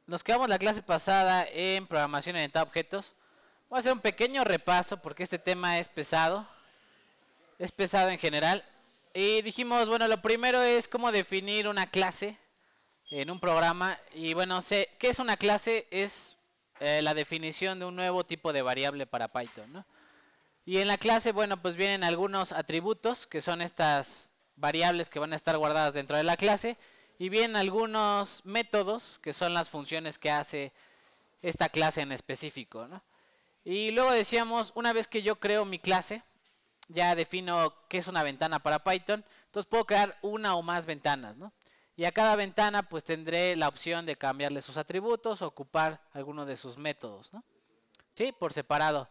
Nos quedamos la clase pasada en programación orientada a objetos. Voy a hacer un pequeño repaso porque este tema es pesado en general. Y dijimos, bueno, lo primero es cómo definir una clase en un programa. Y bueno, ¿qué es una clase? Es la definición de un nuevo tipo de variable para Python, ¿no? Y en la clase, bueno, pues vienen algunos atributos, que son estas variables que van a estar guardadas dentro de la clase. Y vienen algunos métodos, que son las funciones que hace esta clase en específico, ¿no? Y luego decíamos, una vez que yo creo mi clase, ya defino qué es una ventana para Python, entonces puedo crear una o más ventanas, ¿no? Y a cada ventana pues tendré la opción de cambiarle sus atributos o ocupar alguno de sus métodos, ¿no? Sí, por separado.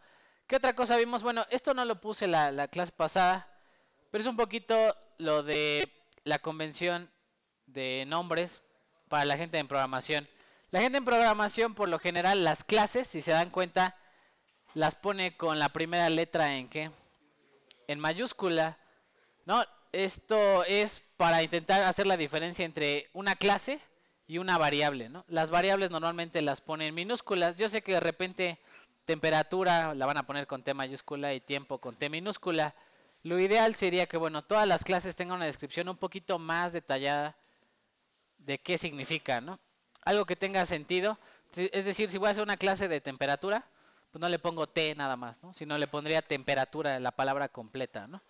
¿Qué otra cosa vimos? Bueno, esto no lo puse la clase pasada, pero es un poquito lo de la convención de nombres para la gente en programación. La gente en programación, por lo general, las clases, si se dan cuenta, las pone con la primera letra en ¿qué? En mayúscula, ¿no? Esto es para intentar hacer la diferencia entre una clase y una variable, ¿no? Las variables normalmente las ponen en minúsculas. Yo sé que de repente temperatura la van a poner con T mayúscula y tiempo con T minúscula. Lo ideal sería que, bueno, todas las clases tengan una descripción un poquito más detallada de qué significa, ¿no? Algo que tenga sentido. Es decir, si voy a hacer una clase de temperatura, pues no le pongo T nada más, ¿no? Sino le pondría temperatura, la palabra completa, ¿no?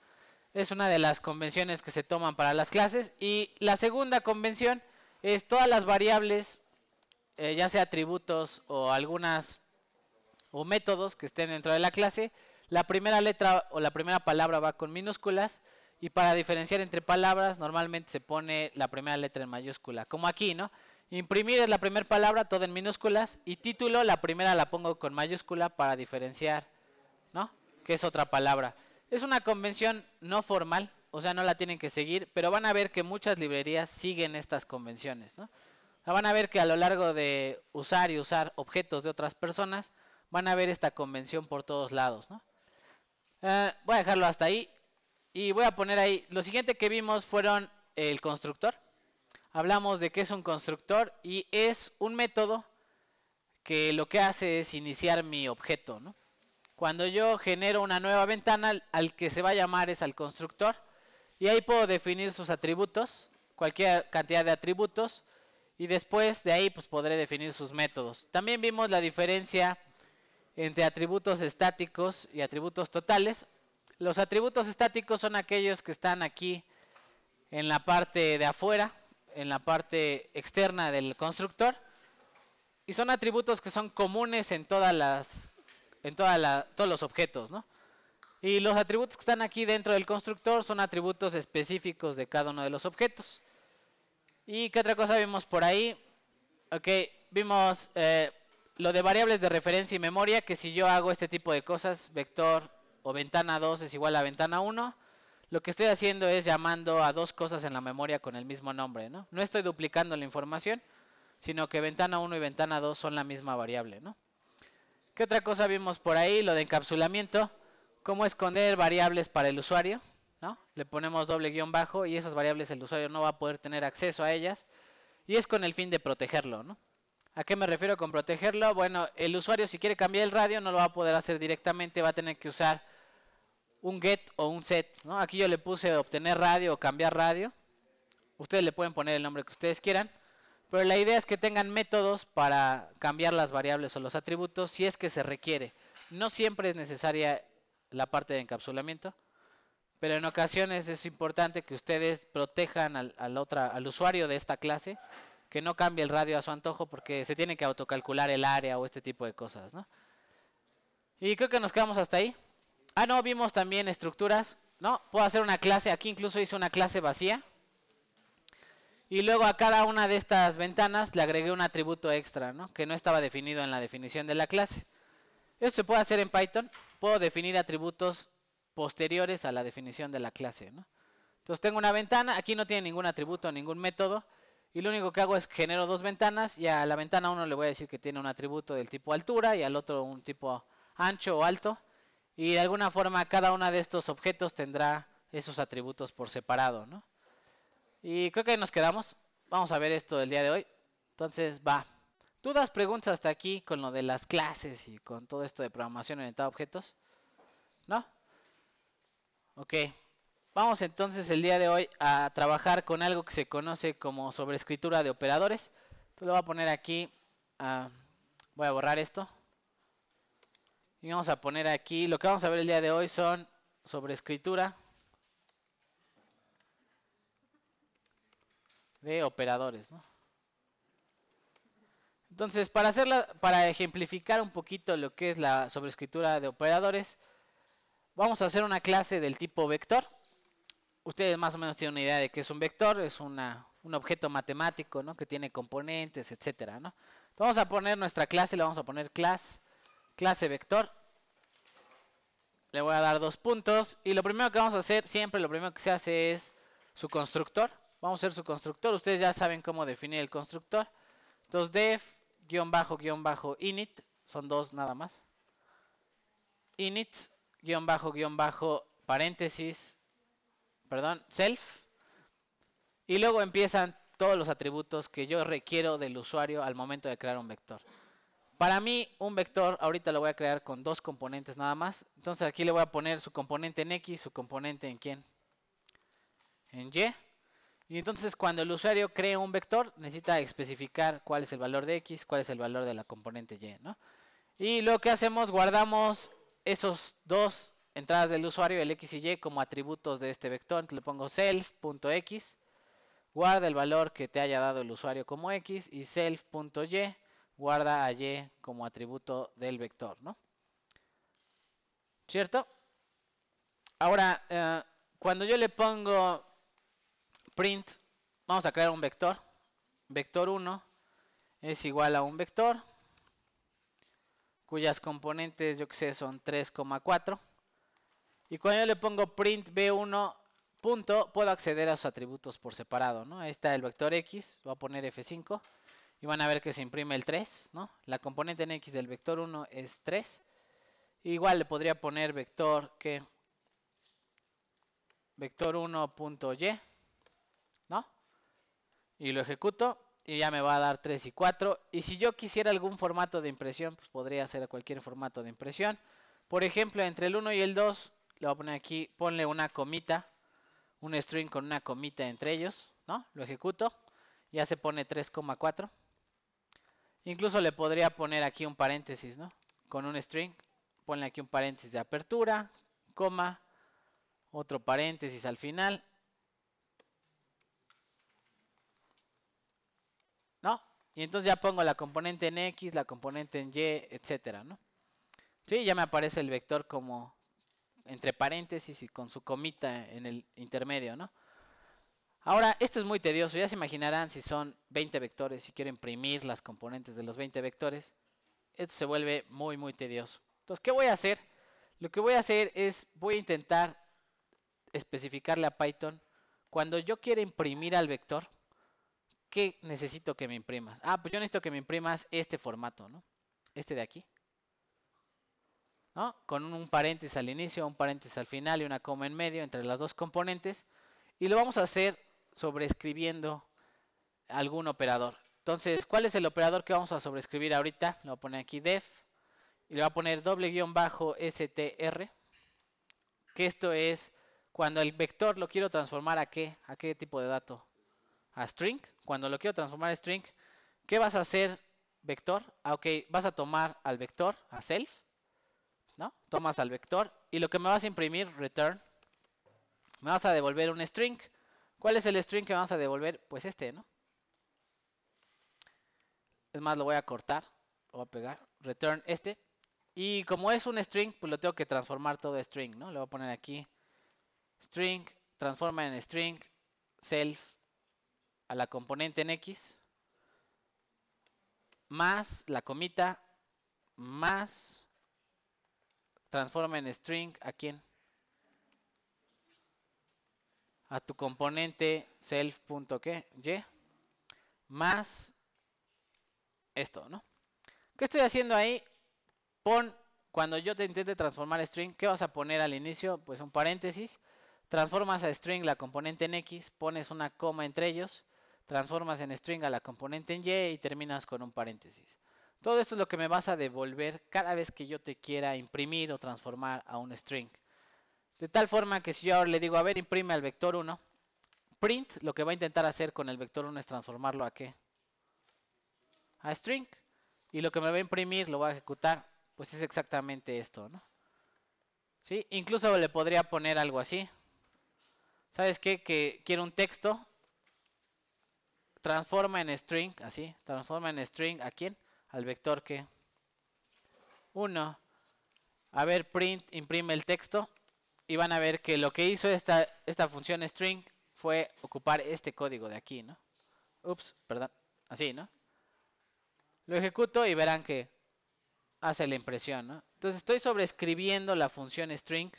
Es una de las convenciones que se toman para las clases. Y la segunda convención es todas las variables, ya sea atributos o algunas o métodos que estén dentro de la clase, la primera letra o la primera palabra va con minúsculas. Y para diferenciar entre palabras, normalmente se pone la primera letra en mayúscula, como aquí, ¿no? Imprimir es la primera palabra, todo en minúsculas. Y título, la primera la pongo con mayúscula para diferenciar, ¿no? Que es otra palabra. Es una convención no formal, o sea, no la tienen que seguir, pero van a ver que muchas librerías siguen estas convenciones, ¿no? O sea, van a ver que a lo largo de usar y usar objetos de otras personas, van a ver esta convención por todos lados, ¿no? Voy a dejarlo hasta ahí y voy a poner ahí. Lo siguiente que vimos fueron el constructor. Hablamos de qué es un constructor y es un método que lo que hace es iniciar mi objeto, ¿no? Cuando yo genero una nueva ventana, al que se va a llamar es al constructor. Y ahí puedo definir sus atributos, cualquier cantidad de atributos. Y después de ahí pues podré definir sus métodos. También vimos la diferencia entre atributos estáticos y atributos totales. Los atributos estáticos son aquellos que están aquí en la parte de afuera, en la parte externa del constructor. Y son atributos que son comunes en todas las todos los objetos, ¿no? Y los atributos que están aquí dentro del constructor son atributos específicos de cada uno de los objetos. ¿Y qué otra cosa vimos por ahí? Ok, vimos lo de variables de referencia y memoria, que si yo hago este tipo de cosas, vector o ventana 2 es igual a ventana 1, lo que estoy haciendo es llamando a dos cosas en la memoria con el mismo nombre, ¿no? No estoy duplicando la información, sino que ventana 1 y ventana 2 son la misma variable, ¿no? ¿Qué otra cosa vimos por ahí? Lo de encapsulamiento. Cómo esconder variables para el usuario, ¿no? Le ponemos doble guión bajo y esas variables el usuario no va a poder tener acceso a ellas. Y es con el fin de protegerlo, ¿no? ¿A qué me refiero con protegerlo? Bueno, el usuario si quiere cambiar el radio no lo va a poder hacer directamente, va a tener que usar un get o un set, ¿no? Aquí yo le puse obtener radio o cambiar radio. Ustedes le pueden poner el nombre que ustedes quieran. Pero la idea es que tengan métodos para cambiar las variables o los atributos si es que se requiere. No siempre es necesaria la parte de encapsulamiento, pero en ocasiones es importante que ustedes protejan al usuario de esta clase, que no cambie el radio a su antojo porque se tiene que autocalcular el área o este tipo de cosas, ¿no? Y creo que nos quedamos hasta ahí. Ah, no, vimos también estructuras, ¿no? Puedo hacer una clase, aquí incluso hice una clase vacía. Y luego a cada una de estas ventanas le agregué un atributo extra, ¿no? Que no estaba definido en la definición de la clase. Esto se puede hacer en Python. Puedo definir atributos posteriores a la definición de la clase, ¿no? Entonces tengo una ventana, aquí no tiene ningún atributo, ningún método. Y lo único que hago es genero dos ventanas y a la ventana 1 le voy a decir que tiene un atributo del tipo altura y al otro un tipo ancho o alto. Y de alguna forma cada uno de estos objetos tendrá esos atributos por separado, ¿no? Y creo que ahí nos quedamos. Vamos a ver esto del día de hoy. Entonces, va. ¿Dudas, preguntas hasta aquí con lo de las clases y con todo esto de programación orientada a objetos? ¿No? Ok. Vamos entonces el día de hoy a trabajar con algo que se conoce como sobreescritura de operadores. Entonces lo voy a poner aquí. Voy a borrar esto. Y vamos a poner aquí. Lo que vamos a ver el día de hoy son sobreescritura de operadores, ¿no? Entonces, para ejemplificar un poquito lo que es la sobreescritura de operadores, vamos a hacer una clase del tipo vector. Ustedes más o menos tienen una idea de qué es un vector, es un objeto matemático, ¿no? Que tiene componentes, etcétera, ¿no? Entonces, vamos a poner nuestra clase, le vamos a poner clase vector. Le voy a dar 2 puntos y lo primero que vamos a hacer, siempre lo primero que se hace es su constructor. Vamos a hacer su constructor, ustedes ya saben cómo definir el constructor. Entonces def init, son 2 nada más. Init paréntesis, perdón, self. Y luego empiezan todos los atributos que yo requiero del usuario al momento de crear un vector. Para mí, un vector ahorita lo voy a crear con 2 componentes nada más. Entonces aquí le voy a poner su componente en X, su componente en ¿quién? En Y. Y entonces cuando el usuario cree un vector, necesita especificar cuál es el valor de X, cuál es el valor de la componente Y, ¿no? Y lo que hacemos, guardamos esos 2 entradas del usuario, el X y Y, como atributos de este vector. Entonces le pongo self.x, guarda el valor que te haya dado el usuario como X, y self.y, guarda a Y como atributo del vector, ¿no? ¿Cierto? Ahora, cuando yo le pongo print, vamos a crear un vector. Vector 1 es igual a un vector cuyas componentes, yo que sé, son 3,4. Y cuando yo le pongo print b1 punto, puedo acceder a sus atributos por separado, ¿no? Ahí está el vector x, voy a poner f5 y van a ver que se imprime el 3, ¿no? La componente en x del vector 1 es 3. Igual le podría poner vector 1.y, ¿no? Y lo ejecuto y ya me va a dar 3 y 4. Y si yo quisiera algún formato de impresión, pues podría hacer cualquier formato de impresión. Por ejemplo, entre el 1 y el 2, le voy a poner aquí, ponle una comita, un string con una comita entre ellos, ¿no? Lo ejecuto, ya se pone 3,4. Incluso le podría poner aquí un paréntesis, ¿no? Con un string, ponle aquí un paréntesis de apertura, coma, otro paréntesis al final, ¿no? Y entonces ya pongo la componente en X, la componente en Y, etcétera, ¿no? Sí, ya me aparece el vector como entre paréntesis y con su comita en el intermedio, ¿no? Ahora, esto es muy tedioso, ya se imaginarán si son 20 vectores y quiero imprimir las componentes de los 20 vectores, esto se vuelve muy tedioso. Entonces, ¿qué voy a hacer? Lo que voy a hacer es, voy a intentar especificarle a Python, cuando yo quiera imprimir al vector, ¿qué necesito que me imprimas? Pues yo necesito que me imprimas este formato, ¿no? Este de aquí, ¿no? Con un paréntesis al inicio, un paréntesis al final y una coma en medio entre las dos componentes. Y lo vamos a hacer sobreescribiendo algún operador. Entonces, ¿cuál es el operador que vamos a sobreescribir ahorita? Le voy a poner aquí def y le voy a poner _str, que esto es cuando el vector lo quiero transformar ¿a qué? ¿A qué tipo de dato? A string. Cuando lo quiero transformar a string, ¿qué vas a hacer, vector? Ok, vas a tomar al vector, a self, ¿no? Tomas al vector y lo que me vas a imprimir, return, me vas a devolver un string. ¿Cuál es el string que vamos a devolver? Pues este, ¿no? Es más, lo voy a cortar, lo voy a pegar, return este. Y como es un string, pues lo tengo que transformar todo a string, ¿no? Le voy a poner aquí string, transforma en string, self, a la componente en X, más la comita, más transforma en string, ¿a quién? A tu componente self.y, más esto, ¿no? ¿Qué estoy haciendo ahí? Cuando yo te intente transformar string, ¿qué vas a poner al inicio? Pues un paréntesis. Transformas a string la componente en X, pones una coma entre ellos, transformas en string a la componente en y y terminas con un paréntesis. Todo esto es lo que me vas a devolver cada vez que yo te quiera imprimir o transformar a un string. De tal forma que si yo ahora le digo, a ver, imprime al vector 1, print lo que va a intentar hacer con el vector 1 es transformarlo a ¿qué? A string. Y lo que me va a imprimir, lo va a ejecutar, pues es exactamente esto, ¿no? ¿Sí? Incluso le podría poner algo así. ¿Sabes qué? Que quiero un texto. Transforma en string, así. Transforma en string, ¿a quién? Al vector que 1. A ver, print, imprime el texto. Y van a ver que lo que hizo esta función string fue ocupar este código de aquí, ¿no? Ups, perdón. Así, ¿no? Lo ejecuto y verán que hace la impresión, ¿no? Entonces estoy sobreescribiendo la función string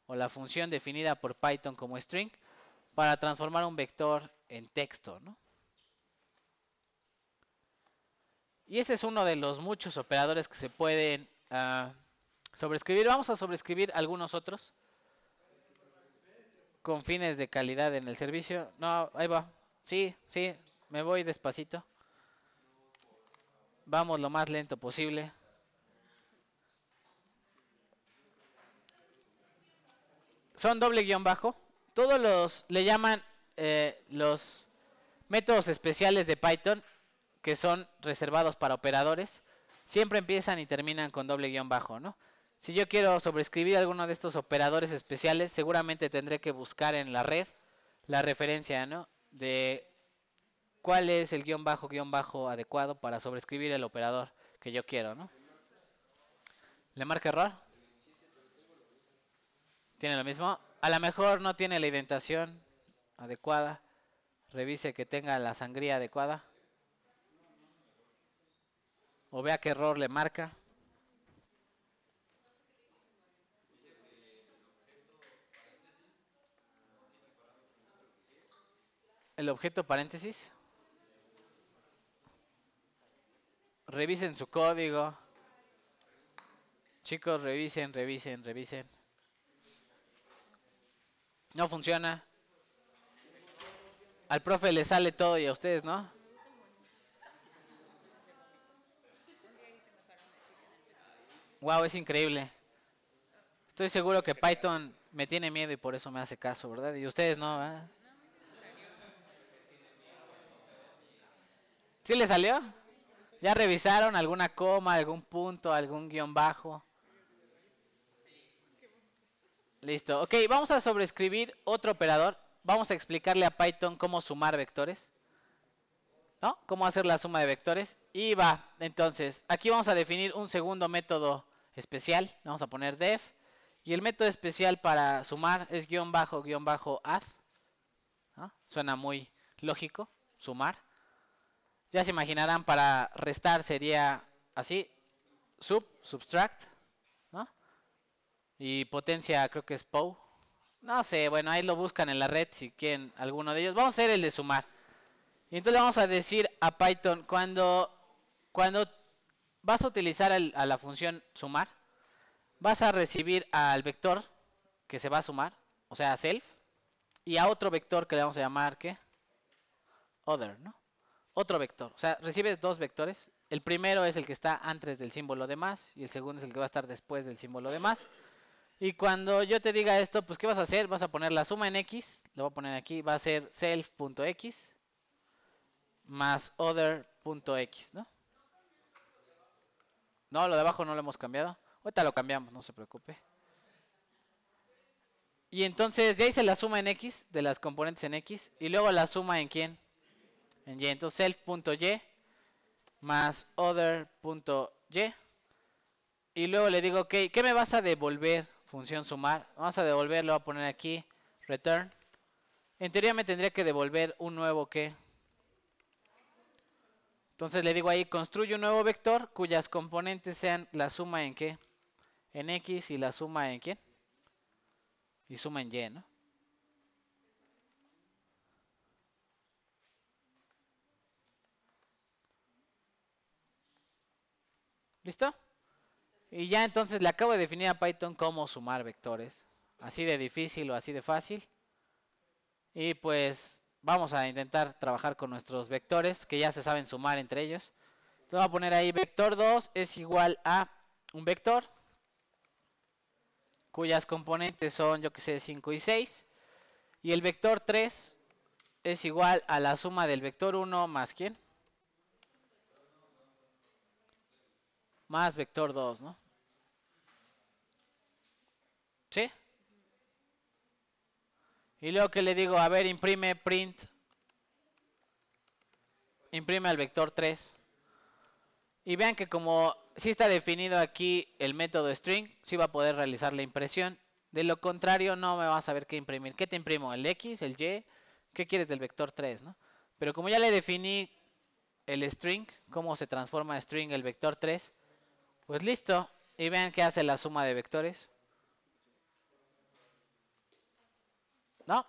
o la función definida por Python como string para transformar un vector en texto, ¿no? Y ese es uno de los muchos operadores que se pueden sobreescribir. Vamos a sobreescribir algunos otros con fines de calidad en el servicio. No, ahí va. Sí, sí, me voy despacito. Vamos lo más lento posible. Son doble guión bajo. Todos los le llaman los métodos especiales de Python, que son reservados para operadores, siempre empiezan y terminan con doble guión bajo, ¿no? Si yo quiero sobreescribir alguno de estos operadores especiales, seguramente tendré que buscar en la red la referencia, ¿no? De cuál es el guión bajo adecuado para sobreescribir el operador que yo quiero, ¿no? ¿Le marca error? ¿Tiene lo mismo? A lo mejor no tiene la indentación adecuada. Revise que tenga la sangría adecuada. O vea qué error le marca. El objeto paréntesis. Revisen su código. Chicos, revisen. No funciona. Al profe le sale todo y a ustedes, ¿no? Wow, es increíble. Estoy seguro que Python me tiene miedo y por eso me hace caso, ¿verdad? Y ustedes no, ¿verdad? ¿Sí le salió? ¿Ya revisaron alguna coma, algún punto, algún guión bajo? Listo. Ok, vamos a sobreescribir otro operador. Vamos a explicarle a Python cómo sumar vectores, ¿no? Cómo hacer la suma de vectores. Y va, entonces, aquí vamos a definir un segundo método especial. Vamos a poner def. Y el método especial para sumar es guión bajo add, ¿no? Suena muy lógico, sumar. Ya se imaginarán, para restar sería así, subtract, ¿no? Y potencia creo que es pow. No sé, bueno, ahí lo buscan en la red si quieren alguno de ellos. Vamos a hacer el de sumar. Y entonces vamos a decir a Python, cuando vas a utilizar a la función sumar, vas a recibir al vector que se va a sumar, o sea, self, y a otro vector que le vamos a llamar, ¿qué? Other, ¿no? Otro vector. O sea, recibes dos vectores. El primero es el que está antes del símbolo de más y el segundo es el que va a estar después del símbolo de más. Y cuando yo te diga esto, pues ¿qué vas a hacer? Vas a poner la suma en x, lo voy a poner aquí, va a ser self.x más other.x, ¿no? No, lo de abajo no lo hemos cambiado. Ahorita lo cambiamos, no se preocupe. Y entonces ya hice la suma en x de las componentes en x y luego la suma en quién? En y. Entonces self.y más other.y. Y luego le digo, ok, ¿qué me vas a devolver? Función sumar. Vamos a devolver, lo voy a poner aquí, return. En teoría me tendría que devolver un nuevo ¿qué? Entonces le digo ahí, construye un nuevo vector cuyas componentes sean la suma en ¿qué? En x y la suma en ¿quién? Y suma en y, ¿no? ¿Listo? Y ya entonces le acabo de definir a Python cómo sumar vectores. Así de difícil o así de fácil. Y pues vamos a intentar trabajar con nuestros vectores que ya se saben sumar entre ellos. Entonces voy a poner ahí vector 2 es igual a un vector cuyas componentes son, yo que sé, 5 y 6. Y el vector 3 es igual a la suma del vector 1 más ¿quién? Más vector 2, ¿no? ¿Sí? Y luego que le digo, a ver, imprime print, imprime al vector 3. Y vean que como sí está definido aquí el método string, sí va a poder realizar la impresión. De lo contrario no me vas a saber qué imprimir. ¿Qué te imprimo? ¿El X? ¿El Y? ¿Qué quieres del vector 3? ¿No? Pero como ya le definí el string, cómo se transforma string el vector 3, pues listo. Y vean que hace la suma de vectores. ¿No?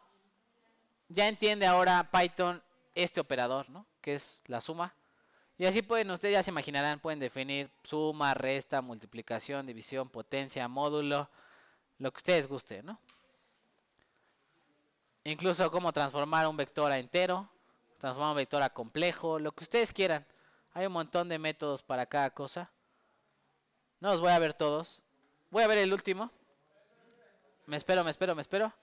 Ya entiende ahora Python este operador, ¿no? Que es la suma. Y así pueden, ustedes ya se imaginarán, pueden definir suma, resta, multiplicación, división, potencia, módulo, lo que ustedes gusten, ¿no? Incluso cómo transformar un vector a entero, transformar un vector a complejo, lo que ustedes quieran. Hay un montón de métodos para cada cosa. No los voy a ver todos. Voy a ver el último. Me espero, me espero, me espero.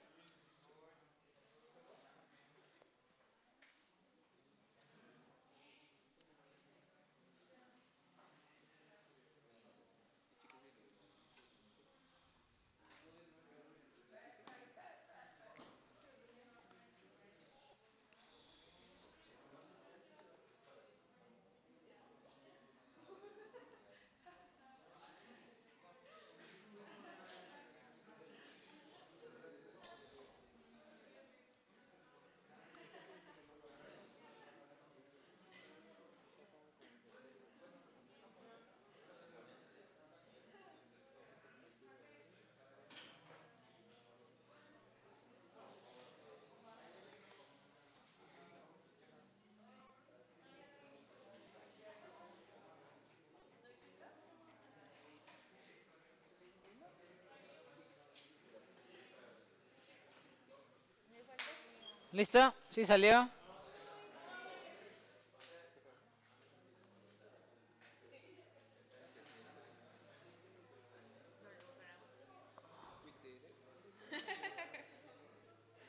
¿Listo? ¿Sí salió?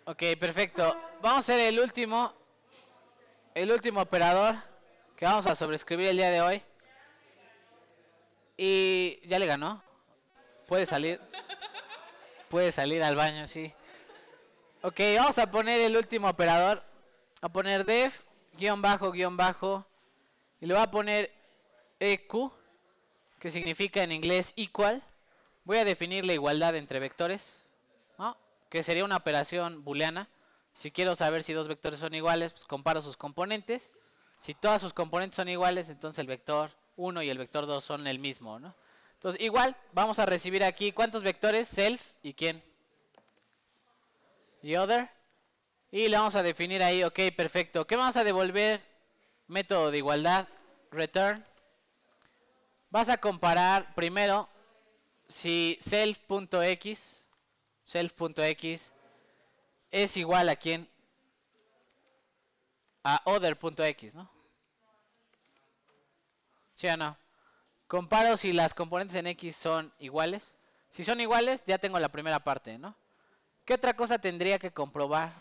Ok, perfecto. Vamos a hacer el último operador que vamos a sobreescribir el día de hoy. Y ya le ganó. Puede salir. Puede salir al baño, sí. Ok, vamos a poner el último operador. A poner def, guión bajo, guión bajo. Y le voy a poner eq, que significa en inglés equal. Voy a definir la igualdad entre vectores, ¿no? Que sería una operación booleana. Si quiero saber si dos vectores son iguales, pues comparo sus componentes. Si todas sus componentes son iguales, entonces el vector 1 y el vector 2 son el mismo, ¿no? Entonces, igual, vamos a recibir aquí, ¿cuántos vectores? Self y quién? Y other. Y le vamos a definir ahí, ok, perfecto. ¿Qué vamos a devolver? Método de igualdad, return. Vas a comparar primero si self.x es igual a quién? A other.x, ¿no? ¿Sí o no? Comparo si las componentes en x son iguales. Si son iguales, ya tengo la primera parte, ¿no? ¿Qué otra cosa tendría que comprobar?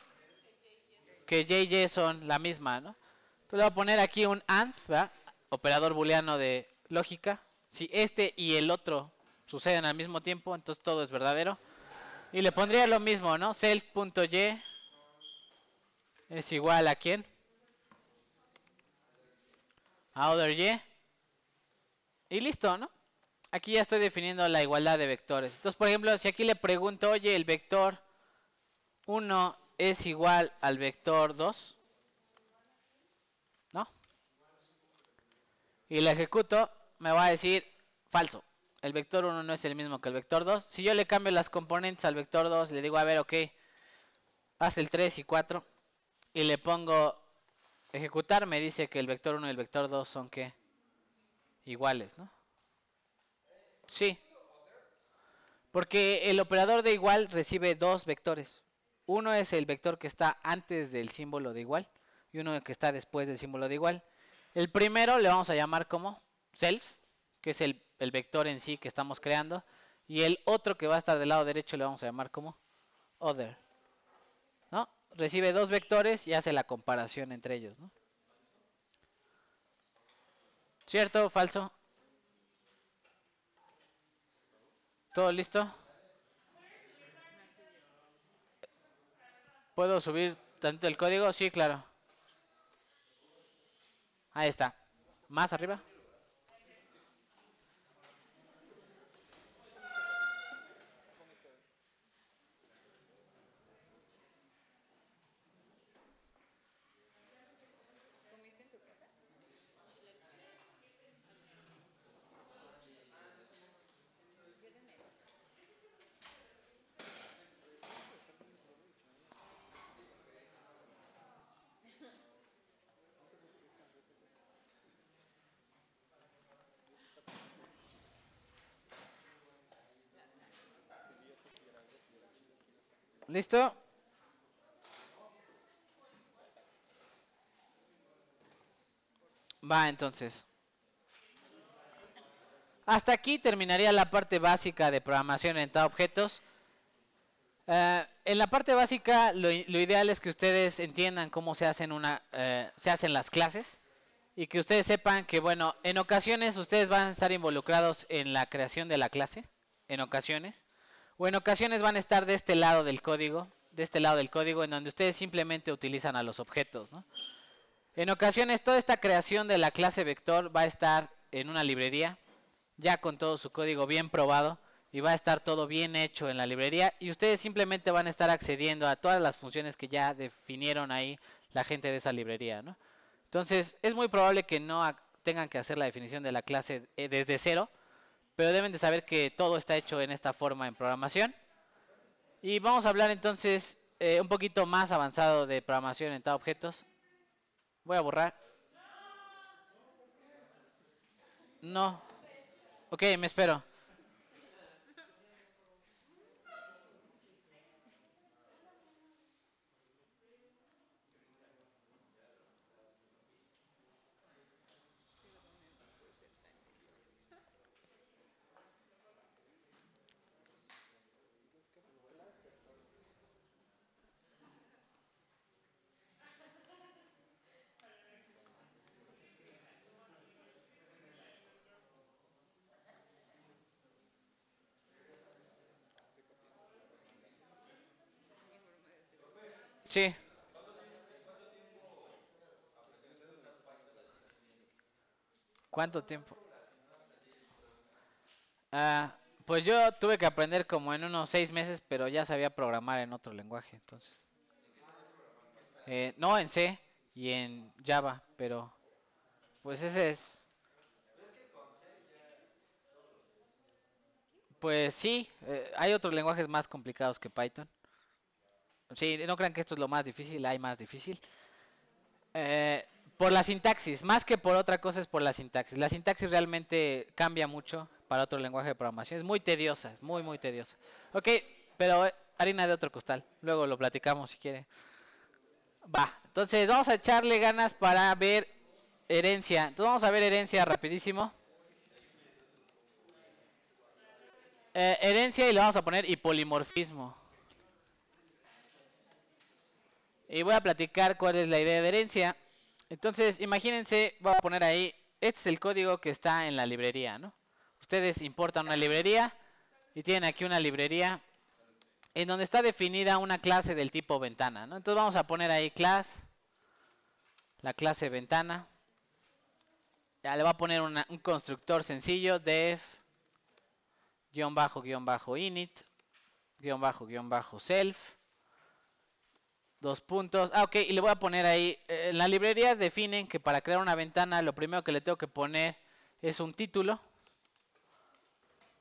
Que y y son la misma, ¿no? Entonces le voy a poner aquí un AND, ¿verdad? Operador booleano de lógica. Si este y el otro suceden al mismo tiempo, entonces todo es verdadero. Y le pondría lo mismo, ¿no? Self.y es igual a ¿quién? A other y. Y listo, ¿no? Aquí ya estoy definiendo la igualdad de vectores. Entonces, por ejemplo, si aquí le pregunto, oye, el vector 1 es igual al vector 2, ¿no? Y le ejecuto, me va a decir falso. El vector 1 no es el mismo que el vector 2. Si yo le cambio las componentes al vector 2, le digo, a ver, ok, haz el 3 y 4, y le pongo ejecutar, me dice que el vector 1 y el vector 2 son, ¿qué? Iguales, ¿no? Sí. Porque el operador de igual recibe dos vectores. Uno es el vector que está antes del símbolo de igual y uno que está después del símbolo de igual. El primero le vamos a llamar como self, que es el vector en sí que estamos creando. Y el otro que va a estar del lado derecho le vamos a llamar como other, ¿no? Recibe dos vectores y hace la comparación entre ellos, ¿no? ¿Cierto o falso? ¿Todo listo? ¿Puedo subir tanto el código? Sí, claro. Ahí está. ¿Más arriba? ¿Listo? Va, entonces. Hasta aquí terminaría la parte básica de programación orientada a objetos. En la parte básica, lo ideal es que ustedes entiendan cómo se hacen las clases y que ustedes sepan que, bueno, en ocasiones ustedes van a estar involucrados en la creación de la clase, en ocasiones, o en ocasiones van a estar de este lado del código, en donde ustedes simplemente utilizan a los objetos, ¿no? En ocasiones, toda esta creación de la clase vector va a estar en una librería, ya con todo su código bien probado, y va a estar todo bien hecho en la librería, y ustedes simplemente van a estar accediendo a todas las funciones que ya definieron ahí la gente de esa librería, ¿no? Entonces, es muy probable que no tengan que hacer la definición de la clase desde cero, pero deben de saber que todo está hecho en esta forma en programación. Y vamos a hablar entonces un poquito más avanzado de programación orientada a objetos. Voy a borrar. No. Ok, me espero. Sí. ¿Cuánto tiempo? Ah, pues yo tuve que aprender como en unos 6 meses, pero ya sabía programar en otro lenguaje, entonces. No en C y en Java, pero pues ese es. Pues sí, hay otros lenguajes más complicados que Python. Sí, no crean que esto es lo más difícil, hay más difícil. Eh, por la sintaxis, más que por otra cosa es por la sintaxis. La sintaxis realmente cambia mucho para otro lenguaje de programación. Es muy tediosa, es muy, muy tediosa. Ok, pero harina de otro costal. Luego lo platicamos si quiere. Va, entonces vamos a echarle ganas para ver herencia. Entonces vamos a ver herencia rapidísimo. Herencia y le vamos a poner y polimorfismo. Y voy a platicar cuál es la idea de herencia. Entonces, imagínense, voy a poner ahí, este es el código que está en la librería, ¿no? Ustedes importan una librería y tienen aquí una librería en donde está definida una clase del tipo ventana, ¿no? Entonces vamos a poner ahí la clase ventana. Ya le va a poner un constructor sencillo, def, guión bajo, init, guión bajo, self. Dos puntos. Ah, ok, y le voy a poner ahí. En la librería definen que para crear una ventana lo primero que le tengo que poner es un título.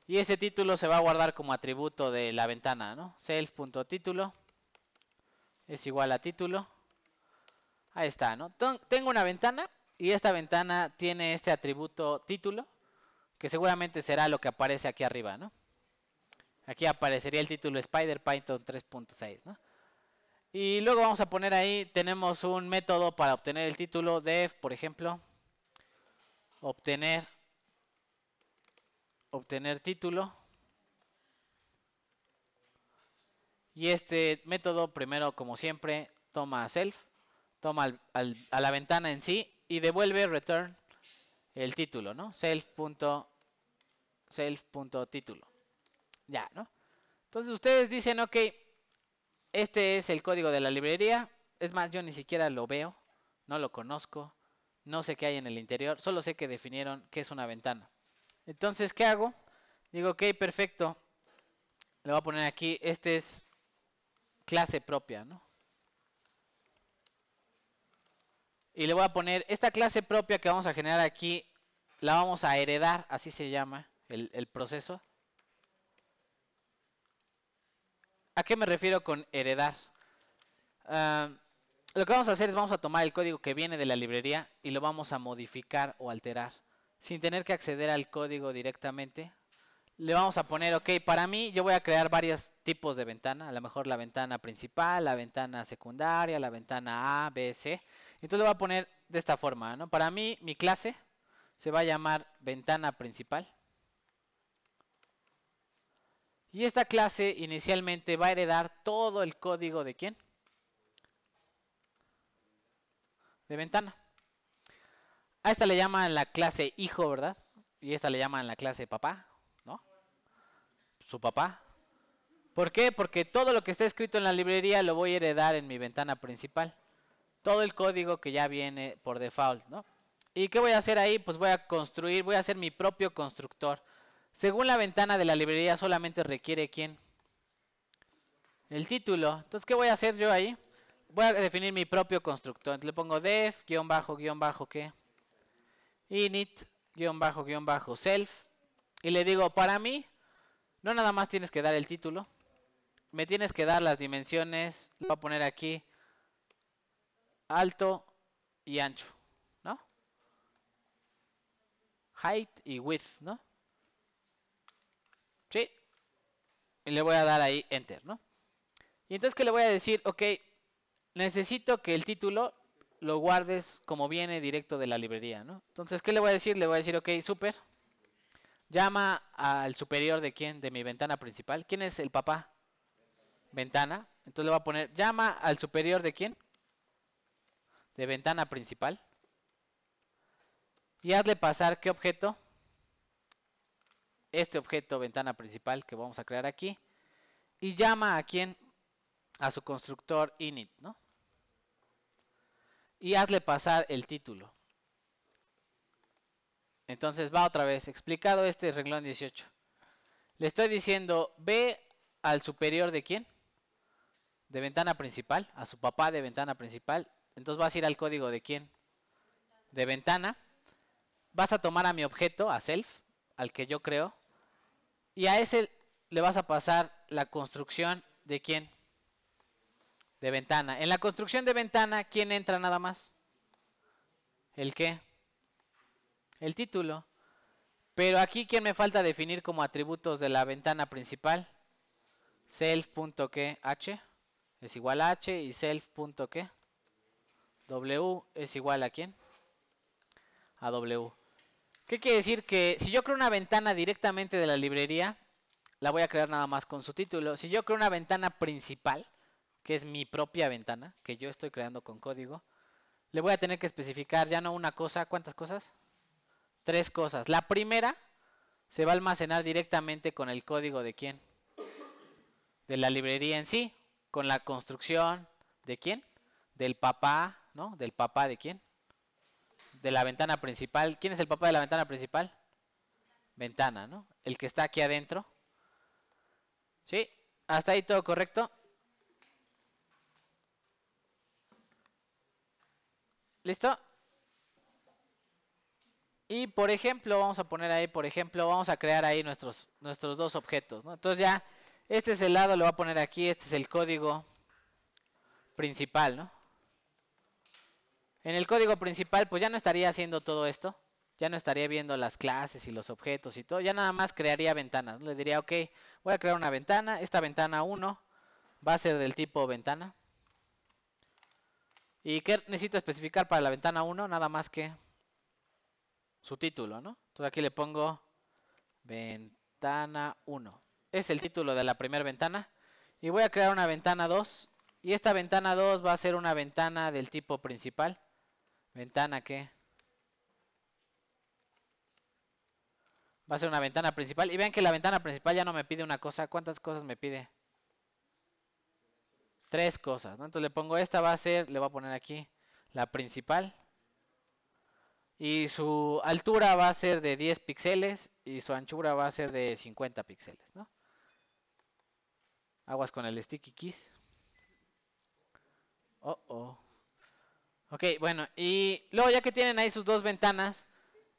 Y ese título se va a guardar como atributo de la ventana, ¿no? Self.título es igual a título. Ahí está, ¿no? Tengo una ventana y esta ventana tiene este atributo título, que seguramente será lo que aparece aquí arriba, ¿no? Aquí aparecería el título Spider Python 3.6, ¿no? Y luego vamos a poner ahí, tenemos un método para obtener el título def, por ejemplo, obtener título. Y este método primero, como siempre, toma self, toma a la ventana en sí y devuelve return el título, ¿no? Self.título. Ya, ¿no? Entonces ustedes dicen, ok, este es el código de la librería. Es más, yo ni siquiera lo veo, no lo conozco, no sé qué hay en el interior, solo sé que definieron que es una ventana. Entonces, ¿qué hago? Digo, ok, perfecto. Le voy a poner aquí, este es clase propia, ¿no? Y le voy a poner esta clase propia que vamos a generar aquí, la vamos a heredar, así se llama el proceso. ¿A qué me refiero con heredar? Lo que vamos a hacer es vamos a tomar el código que viene de la librería y lo vamos a modificar o alterar sin tener que acceder al código directamente. Le vamos a poner, ok, para mí yo voy a crear varios tipos de ventana, a lo mejor la ventana principal, la ventana secundaria, la ventana A, B, C. Entonces le voy a poner de esta forma, ¿no? Para mí mi clase se va a llamar ventana principal. Y esta clase inicialmente va a heredar todo el código de ¿quién? De ventana. A esta le llaman la clase hijo, ¿verdad? Y esta le llaman la clase papá, ¿no? Su papá. ¿Por qué? Porque todo lo que está escrito en la librería lo voy a heredar en mi ventana principal. Todo el código que ya viene por default, ¿no? ¿Y qué voy a hacer ahí? Pues voy a construir, voy a hacer mi propio constructor. Según la ventana de la librería solamente requiere ¿quién? El título. Entonces, ¿qué voy a hacer yo ahí? Voy a definir mi propio constructor. Entonces, le pongo def, guión bajo, ¿qué? Init, self. Y le digo, para mí, no nada más tienes que dar el título. Me tienes que dar las dimensiones. Lo voy a poner aquí. Alto y ancho, ¿no? Height y width, ¿no? Sí. Y le voy a dar ahí enter, ¿no? Y entonces, ¿qué le voy a decir? Ok, necesito que el título lo guardes como viene directo de la librería, ¿no? Entonces, ¿qué le voy a decir? Le voy a decir, ok, super. Llama al superior de quién, de mi ventana principal. ¿Quién es el papá? Ventana. Entonces le voy a poner, llama al superior de quién? De ventana principal. Y hazle pasar qué objeto. Este objeto ventana principal que vamos a crear aquí. Y llama a quién? A su constructor init, ¿no? Y hazle pasar el título. Entonces va otra vez, explicado este renglón 18. Le estoy diciendo, ve al superior de quién? De ventana principal, a su papá de ventana principal. Entonces vas a ir al código de quién? De ventana. Vas a tomar a mi objeto, a self, al que yo creo. Y a ese le vas a pasar la construcción de quién? De ventana. En la construcción de ventana, ¿quién entra nada más? ¿El qué? El título. Pero aquí, ¿quién me falta definir como atributos de la ventana principal? Self.h es igual a h y self.qué w es igual a ¿quién? A w. ¿Qué quiere decir? Que si yo creo una ventana directamente de la librería, la voy a crear nada más con su título. Si yo creo una ventana principal, que es mi propia ventana, que yo estoy creando con código, le voy a tener que especificar ya no una cosa, ¿cuántas cosas? 3 cosas. La primera se va a almacenar directamente con el código de quién? De la librería en sí, con la construcción de quién? Del papá, ¿no? Del papá de quién? De la ventana principal. ¿Quién es el papá de la ventana principal? Ventana, ¿no? El que está aquí adentro. ¿Sí? ¿Hasta ahí todo correcto? ¿Listo? Y por ejemplo, vamos a poner ahí, por ejemplo, vamos a crear ahí nuestros dos objetos, ¿no? Entonces ya, este es el lado, lo voy a poner aquí, este es el código principal, ¿no? En el código principal, pues ya no estaría haciendo todo esto, ya no estaría viendo las clases y los objetos y todo, ya nada más crearía ventanas, ¿no? Le diría, ok, voy a crear una ventana, esta ventana 1 va a ser del tipo ventana, ¿Y qué necesito especificar para la ventana 1? Nada más que su título, ¿no? Entonces aquí le pongo ventana 1. Es el título de la primera ventana. Y voy a crear una ventana 2. Y esta ventana 2 va a ser una ventana del tipo principal. ¿Ventana qué? Va a ser una ventana principal. Y vean que la ventana principal ya no me pide una cosa. ¿Cuántas cosas me pide? 3 cosas, ¿no? Entonces le pongo esta va a ser, le voy a poner aquí la principal. Y su altura va a ser de 10 píxeles y su anchura va a ser de 50 píxeles, ¿no? Aguas con el sticky keys. Oh. Ok, bueno, y luego ya que tienen ahí sus dos ventanas,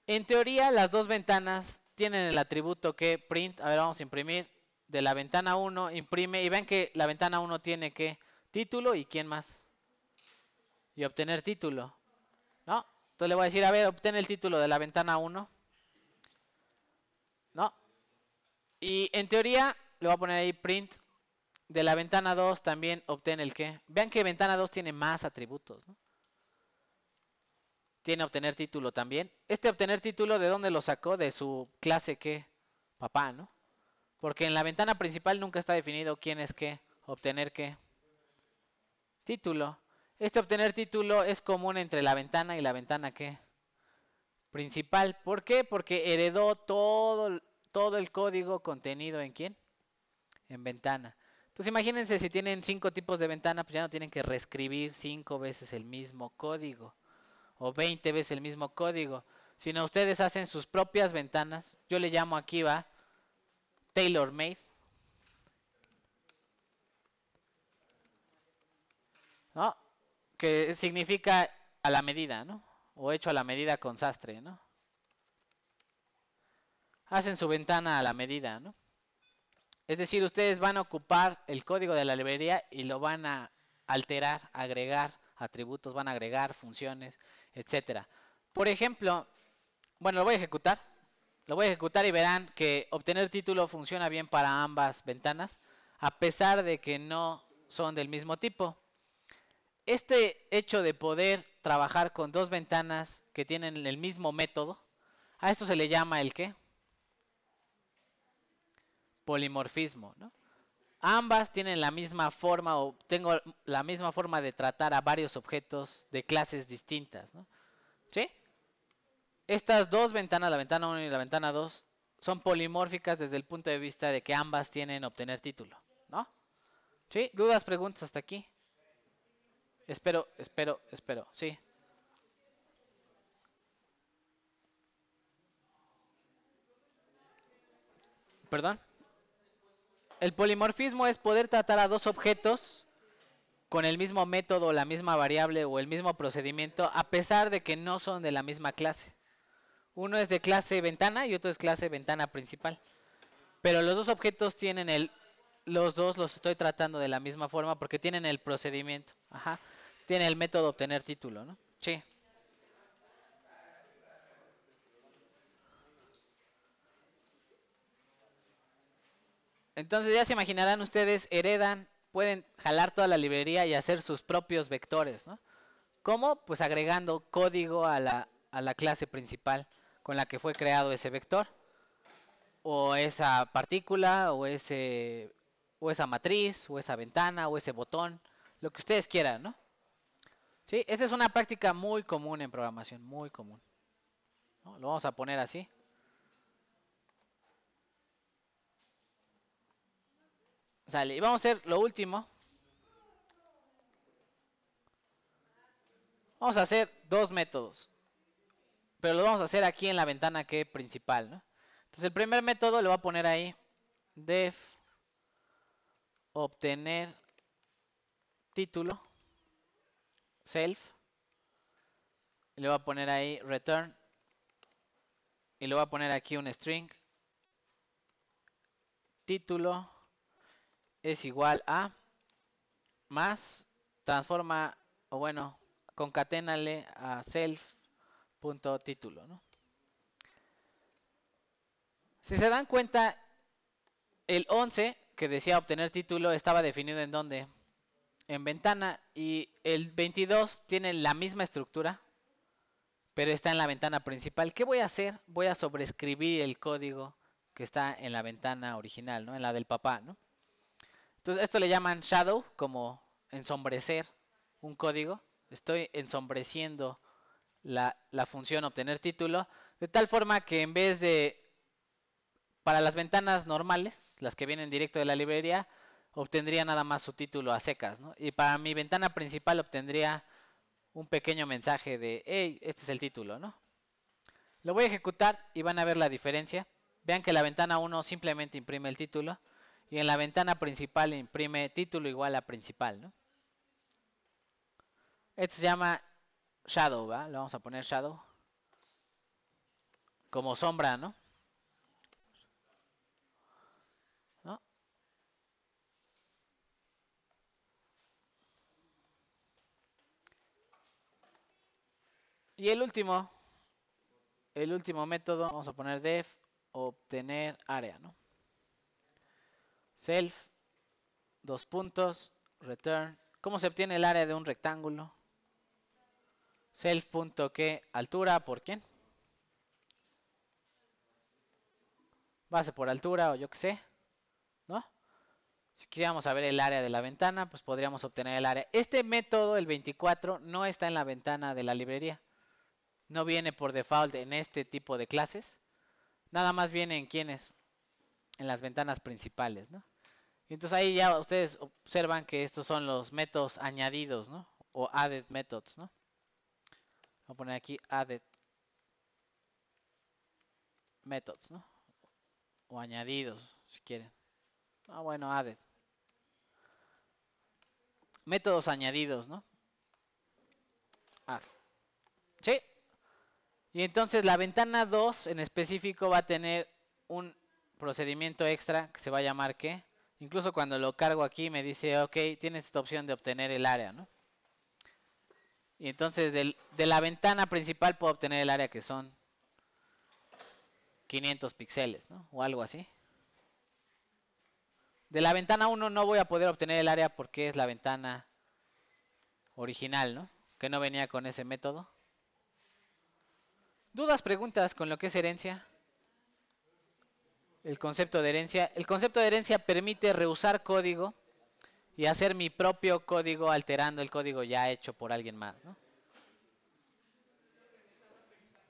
en teoría las dos ventanas tienen el atributo que print, a ver, vamos a imprimir de la ventana 1, imprime, y ven que la ventana 1 tiene que título y quién más. Y obtener título, ¿no? Entonces le voy a decir, a ver, obtén el título de la ventana 1, ¿no? Y en teoría le voy a poner ahí print de la ventana 2 también obtén el que. Vean que ventana 2 tiene más atributos, ¿no? Tiene obtener título también. Este obtener título, ¿de dónde lo sacó? De su clase que papá, ¿no? Porque en la ventana principal nunca está definido quién es qué, obtener qué. Título. Este obtener título es común entre la ventana y la ventana qué. Principal. ¿Por qué? Porque heredó todo el código contenido en quién. En ventana. Entonces imagínense si tienen 5 tipos de ventana, pues ya no tienen que reescribir 5 veces el mismo código. O 20 veces el mismo código. Sino ustedes hacen sus propias ventanas. Yo le llamo aquí, va, tailor made. ¿No? Que significa a la medida, ¿no? O hecho a la medida con sastre, ¿no? Hacen su ventana a la medida, ¿no? Es decir, ustedes van a ocupar el código de la librería y lo van a alterar, agregar atributos, van a agregar funciones, etcétera. Por ejemplo, bueno, lo voy a ejecutar. Lo voy a ejecutar y verán que obtener título funciona bien para ambas ventanas, a pesar de que no son del mismo tipo. Este hecho de poder trabajar con dos ventanas que tienen el mismo método, a esto se le llama el ¿qué? Polimorfismo, ¿no? Ambas tienen la misma forma o tengo la misma forma de tratar a varios objetos de clases distintas, ¿no? ¿Sí? Estas dos ventanas, la ventana 1 y la ventana 2, son polimórficas desde el punto de vista de que ambas tienen obtener título, ¿no? ¿Sí? ¿Dudas, preguntas hasta aquí? Espero, sí. ¿Perdón? El polimorfismo es poder tratar a dos objetos con el mismo método, la misma variable o el mismo procedimiento, a pesar de que no son de la misma clase. Uno es de clase ventana y otro es clase ventana principal. Pero los dos objetos tienen los dos los estoy tratando de la misma forma porque tienen el procedimiento. Ajá. Tiene el método obtener título, ¿no? Sí. Entonces ya se imaginarán ustedes, heredan, pueden jalar toda la librería y hacer sus propios vectores, ¿no? ¿Cómo? Pues agregando código a la clase principal con la que fue creado ese vector. O esa partícula, o esa matriz, o esa ventana, o ese botón, lo que ustedes quieran, ¿no? Sí, esa es una práctica muy común en programación, muy común, ¿no? Lo vamos a poner así. Sale, y vamos a hacer lo último. Vamos a hacer dos métodos, pero lo vamos a hacer aquí en la ventana que principal, ¿no? Entonces el primer método le voy a poner ahí def obtener título self y le voy a poner ahí return y le voy a poner aquí un string título es igual a más transforma o bueno concaténale a self.título, ¿no? Si se dan cuenta, el 11 que decía obtener título estaba definido en dónde? en ventana y el 22 tiene la misma estructura, pero está en la ventana principal. ¿Qué voy a hacer? Voy a sobreescribir el código que está en la ventana original, ¿no? En la del papá, ¿no? Entonces, esto le llaman shadow, como ensombrecer un código. Estoy ensombreciendo la función obtener título, de tal forma que en vez de, para las ventanas normales, las que vienen directo de la librería, obtendría nada más su título a secas, ¿no? Y para mi ventana principal obtendría un pequeño mensaje de, hey, este es el título, ¿no? Lo voy a ejecutar y van a ver la diferencia. Vean que la ventana 1 simplemente imprime el título y en la ventana principal imprime título igual a principal, ¿no? Esto se llama shadow, ¿va? Le vamos a poner shadow como sombra, ¿no? ¿No? Y el último método, vamos a poner def obtener área, ¿no? Self, dos puntos, return. ¿Cómo se obtiene el área de un rectángulo? Self.que altura, ¿por quién? Base por altura o yo qué sé, ¿no? Si quisiéramos saber el área de la ventana, pues podríamos obtener el área. Este método, el 24, no está en la ventana de la librería. No viene por default en este tipo de clases. Nada más viene en quienes, en las ventanas principales, ¿no? Y entonces ahí ya ustedes observan que estos son los métodos añadidos, ¿no? O added methods, ¿no? Voy a poner aquí added methods, ¿no? O añadidos, si quieren. Ah, bueno, added. Métodos añadidos, ¿no? Add. Sí. Y entonces la ventana 2 en específico va a tener un procedimiento extra que se va a llamar ¿qué? Incluso cuando lo cargo aquí me dice, ok, tienes esta opción de obtener el área, ¿no? Y entonces de la ventana principal puedo obtener el área que son 500 píxeles, ¿no? O algo así. De la ventana 1 no voy a poder obtener el área porque es la ventana original, ¿no? Que no venía con ese método. ¿Dudas, preguntas con lo que es herencia? El concepto de herencia. El concepto de herencia permite reusar código y hacer mi propio código alterando el código ya hecho por alguien más, ¿no?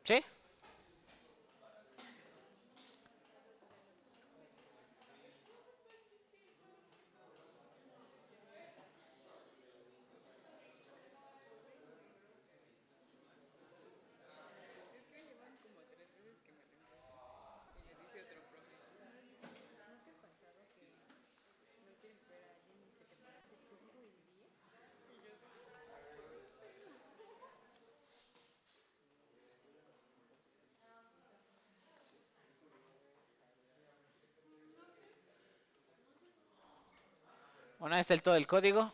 ¿Sí? Bueno, ahí está el todo el código.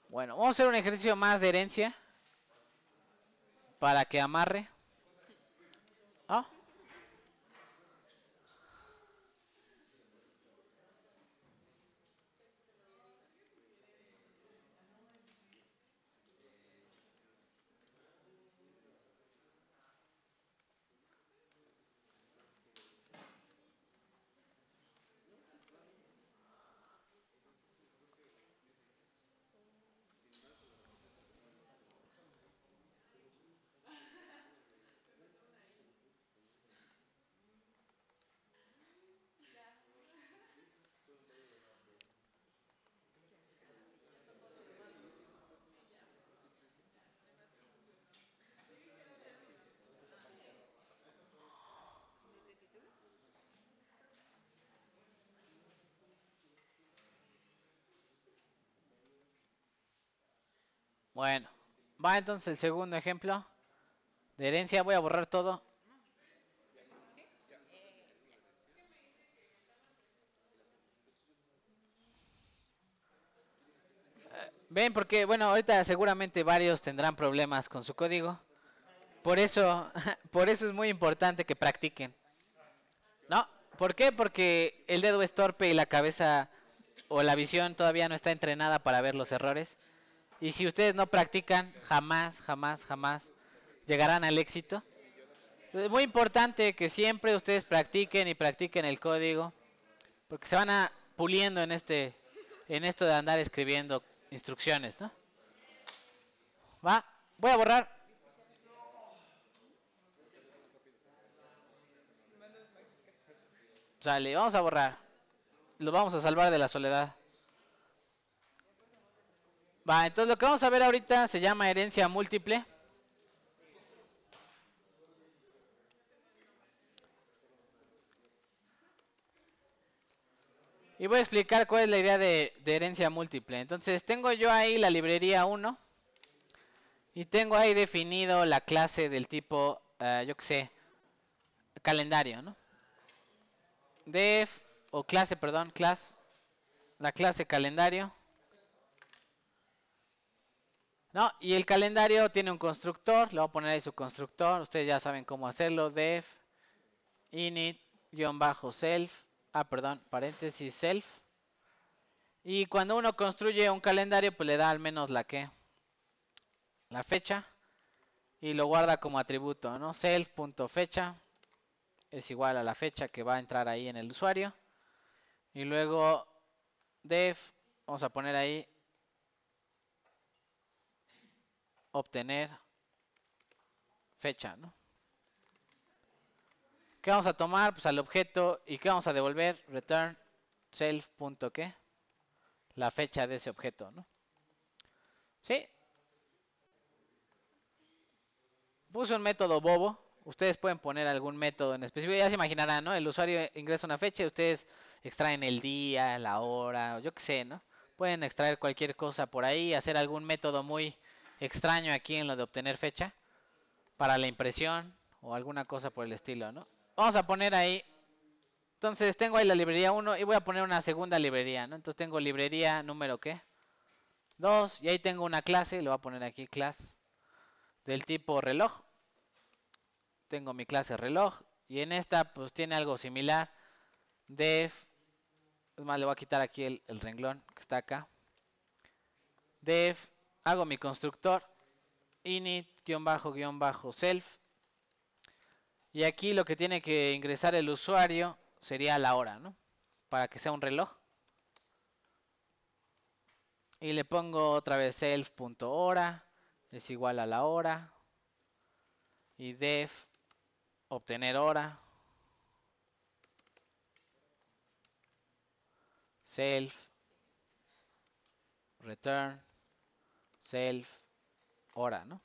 Bueno, vamos a hacer un ejercicio más de herencia para que amarre. ¿Ah? Bueno, va entonces el segundo ejemplo de herencia. Voy a borrar todo. Ven, porque, bueno, ahorita seguramente varios tendrán problemas con su código. Por eso, por eso es muy importante que practiquen. ¿No? ¿Por qué? Porque el dedo es torpe y la cabeza o la visión todavía no está entrenada para ver los errores. Y si ustedes no practican, jamás, jamás, jamás llegarán al éxito. Es muy importante que siempre ustedes practiquen y practiquen el código, porque se van a puliendo en esto de andar escribiendo instrucciones, ¿no? Va, voy a borrar. Sale, vamos a borrar. Lo vamos a salvar de la soledad. Va, entonces lo que vamos a ver ahorita se llama herencia múltiple. Y voy a explicar cuál es la idea de herencia múltiple. Entonces tengo yo ahí la librería 1 y tengo ahí definido la clase del tipo, yo que sé, calendario, ¿no? Def, o clase, perdón, la clase calendario. No, y el calendario tiene un constructor, le voy a poner ahí su constructor, ustedes ya saben cómo hacerlo, def, init-self, perdón, paréntesis self. Y cuando uno construye un calendario, pues le da al menos la fecha y lo guarda como atributo, ¿no? Self.fecha es igual a la fecha que va a entrar ahí en el usuario. Y luego def, vamos a poner ahí obtener fecha, ¿no? ¿Qué vamos a tomar? Pues al objeto. ¿Y qué vamos a devolver? Return self.qué, la fecha de ese objeto, ¿no? ¿Sí? Puse un método bobo. Ustedes pueden poner algún método en específico. Ya se imaginarán, ¿no? El usuario ingresa una fecha y ustedes extraen el día, la hora, o yo qué sé, ¿no? Pueden extraer cualquier cosa por ahí, hacer algún método muy extraño aquí en lo de obtener fecha para la impresión o alguna cosa por el estilo, ¿no? Vamos a poner ahí. Entonces tengo ahí la librería 1 y voy a poner una segunda librería, ¿no? Entonces tengo librería número ¿qué? 2 y ahí tengo una clase, le voy a poner aquí class del tipo reloj. Tengo mi clase reloj y en esta pues tiene algo similar. Def, es más, le voy a quitar aquí el renglón que está acá. Def, hago mi constructor init-self y aquí lo que tiene que ingresar el usuario sería la hora, ¿no? Para que sea un reloj. Y le pongo otra vez self.hora es igual a la hora y def obtener hora self return self hora, ¿no?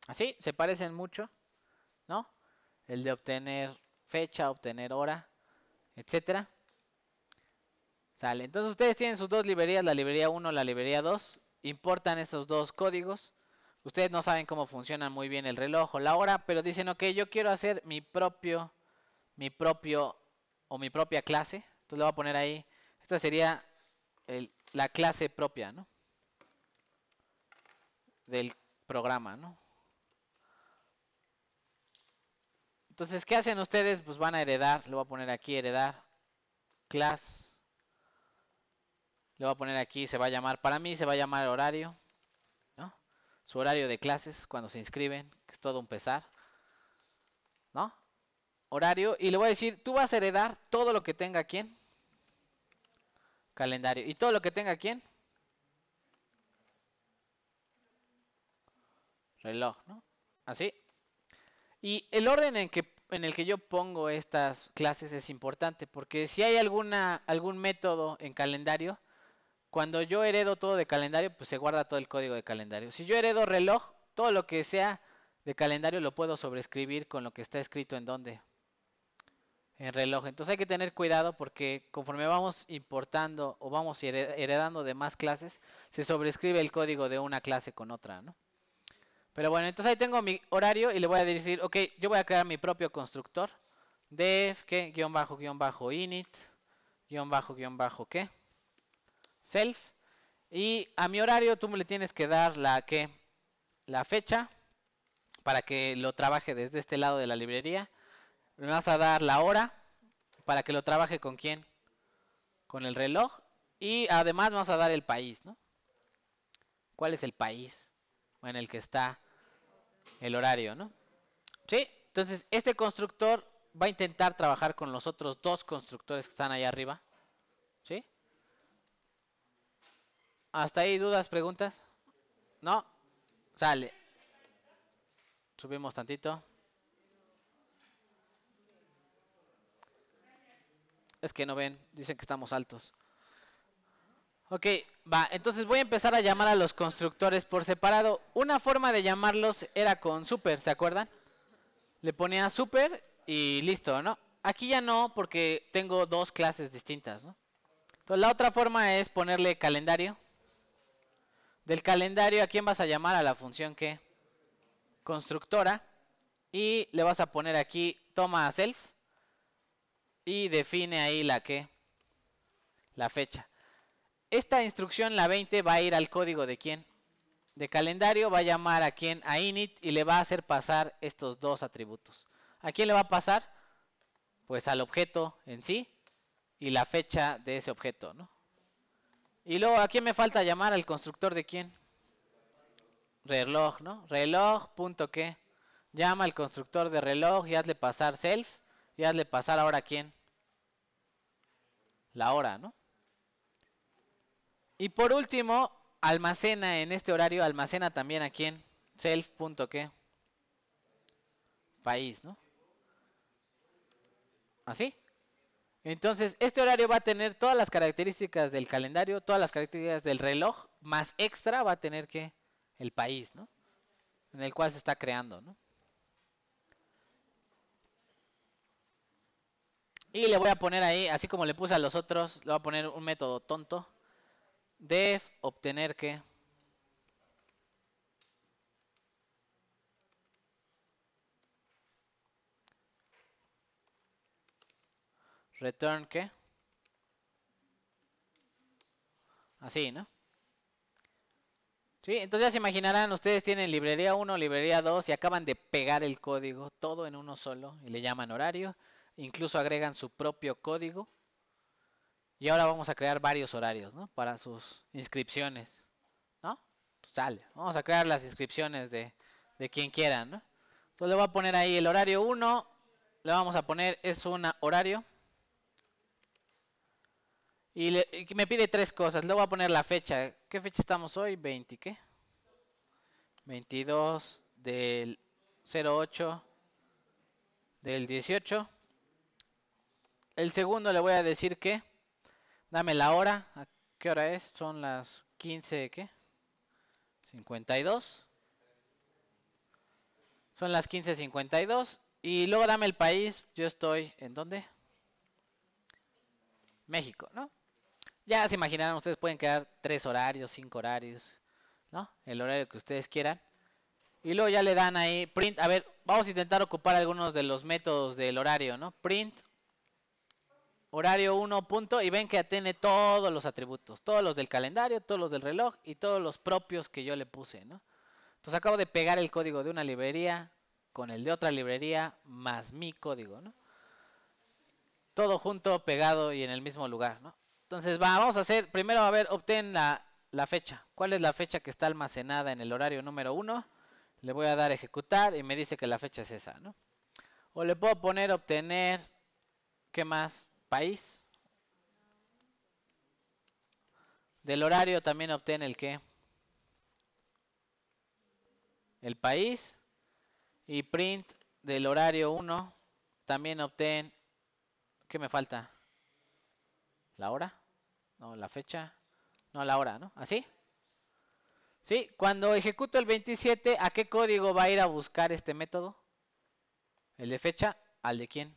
Así se parecen mucho, ¿no? El de obtener fecha, obtener hora, etcétera. Sale. Entonces ustedes tienen sus dos librerías, la librería 1, la librería 2. Importan esos dos códigos. Ustedes no saben cómo funcionan muy bien el reloj o la hora, pero dicen, ok, yo quiero hacer mi propia clase. Entonces le voy a poner ahí, esta sería la clase propia, ¿no? Del programa, ¿no? Entonces, ¿qué hacen ustedes? Pues van a heredar, le voy a poner aquí heredar, class, le voy a poner aquí, se va a llamar, para mí se va a llamar horario, ¿no? Su horario de clases cuando se inscriben, que es todo un pesar, ¿no? Horario, y le voy a decir, tú vas a heredar todo lo que tenga quién, calendario, y todo lo que tenga quién, reloj, ¿no? Así. Y el orden en el que yo pongo estas clases es importante, porque si hay algún método en calendario, cuando yo heredo todo de calendario, pues se guarda todo el código de calendario. Si yo heredo reloj, todo lo que sea de calendario lo puedo sobreescribir con lo que está escrito en donde, en reloj. Entonces hay que tener cuidado porque conforme vamos importando o vamos heredando de más clases, se sobrescribe el código de una clase con otra, ¿no? Pero bueno, entonces ahí tengo mi horario y le voy a decir, ok, yo voy a crear mi propio constructor. Def, ¿qué? Guión bajo, init, ¿qué? Self. Y a mi horario tú me le tienes que dar la fecha para que lo trabaje desde este lado de la librería. Me vas a dar la hora para que lo trabaje con quién, con el reloj. Y además vamos a dar el país, ¿no? ¿Cuál es el país en el que está el horario, ¿no? ¿Sí? Entonces, este constructor va a intentar trabajar con los otros dos constructores que están ahí arriba. ¿Sí? ¿Hasta ahí dudas, preguntas? ¿No? Sale. Subimos tantito. Es que no ven, dicen que estamos altos. Ok, va, entonces voy a empezar a llamar a los constructores por separado. Una forma de llamarlos era con super, ¿se acuerdan? Le ponía super y listo, ¿no? Aquí ya no, porque tengo dos clases distintas, ¿no? Entonces la otra forma es ponerle calendario. Del calendario, ¿a quién vas a llamar? A la función que constructora. Y le vas a poner aquí toma self. Y define ahí la que, la fecha. Esta instrucción, la 20, va a ir al código de quién. De calendario va a llamar a quién, a init, y le va a hacer pasar estos dos atributos. ¿A quién le va a pasar? Pues al objeto en sí y la fecha de ese objeto, ¿no? Y luego, ¿a quién me falta llamar? Al constructor de quién. Reloj, ¿no? Reloj.qué. Llama al constructor de reloj y hazle pasar self. Y hazle pasar ahora a quién. La hora, ¿no? Y por último, almacena en este horario, almacena también a quién. Self.qué. País, ¿no? ¿Así? Entonces, este horario va a tener todas las características del calendario, todas las características del reloj, más extra va a tener que el país, ¿no? En el cual se está creando, ¿no? Y le voy a poner ahí, así como le puse a los otros, le voy a poner un método tonto. Def obtener que. Return que. Así, ¿no? Sí, entonces ya se imaginarán, ustedes tienen librería 1, librería 2 y acaban de pegar el código, todo en uno solo, y le llaman horario. Incluso agregan su propio código. Y ahora vamos a crear varios horarios, ¿no? Para sus inscripciones, ¿no? Pues sale, vamos a crear las inscripciones de quien quiera, ¿no? Entonces le voy a poner ahí el horario 1, le vamos a poner, es un horario. Y me pide tres cosas, le voy a poner la fecha. ¿Qué fecha estamos hoy? 20, ¿qué? 22 del 08 del 18. El segundo le voy a decir que, dame la hora, ¿a qué hora es? Son las 15, ¿qué? 52. Son las 15:52. Y luego dame el país. Yo estoy, ¿en dónde? México, ¿no? Ya se imaginarán, ustedes pueden crear 3 horarios, 5 horarios, ¿no? El horario que ustedes quieran. Y luego ya le dan ahí print. A ver, vamos a intentar ocupar algunos de los métodos del horario, ¿no? Print, horario 1 punto. Y ven que tiene todos los atributos. Todos los del calendario, todos los del reloj y todos los propios que yo le puse, ¿no? Entonces acabo de pegar el código de una librería con el de otra librería más mi código, ¿no? Todo junto, pegado y en el mismo lugar, ¿no? Entonces vamos a hacer, primero a ver, obtén la fecha. ¿Cuál es la fecha que está almacenada en el horario número 1? Le voy a dar ejecutar y me dice que la fecha es esa, ¿no? O le puedo poner obtener, ¿qué más? País. Del horario también obtiene el qué. El país. Y print del horario 1 también obtén, ¿qué me falta? ¿La hora? No, la fecha. No, la hora, ¿no? ¿Así? ¿Sí? Cuando ejecuto el 27, ¿a qué código va a ir a buscar este método? El de fecha, ¿al de quién?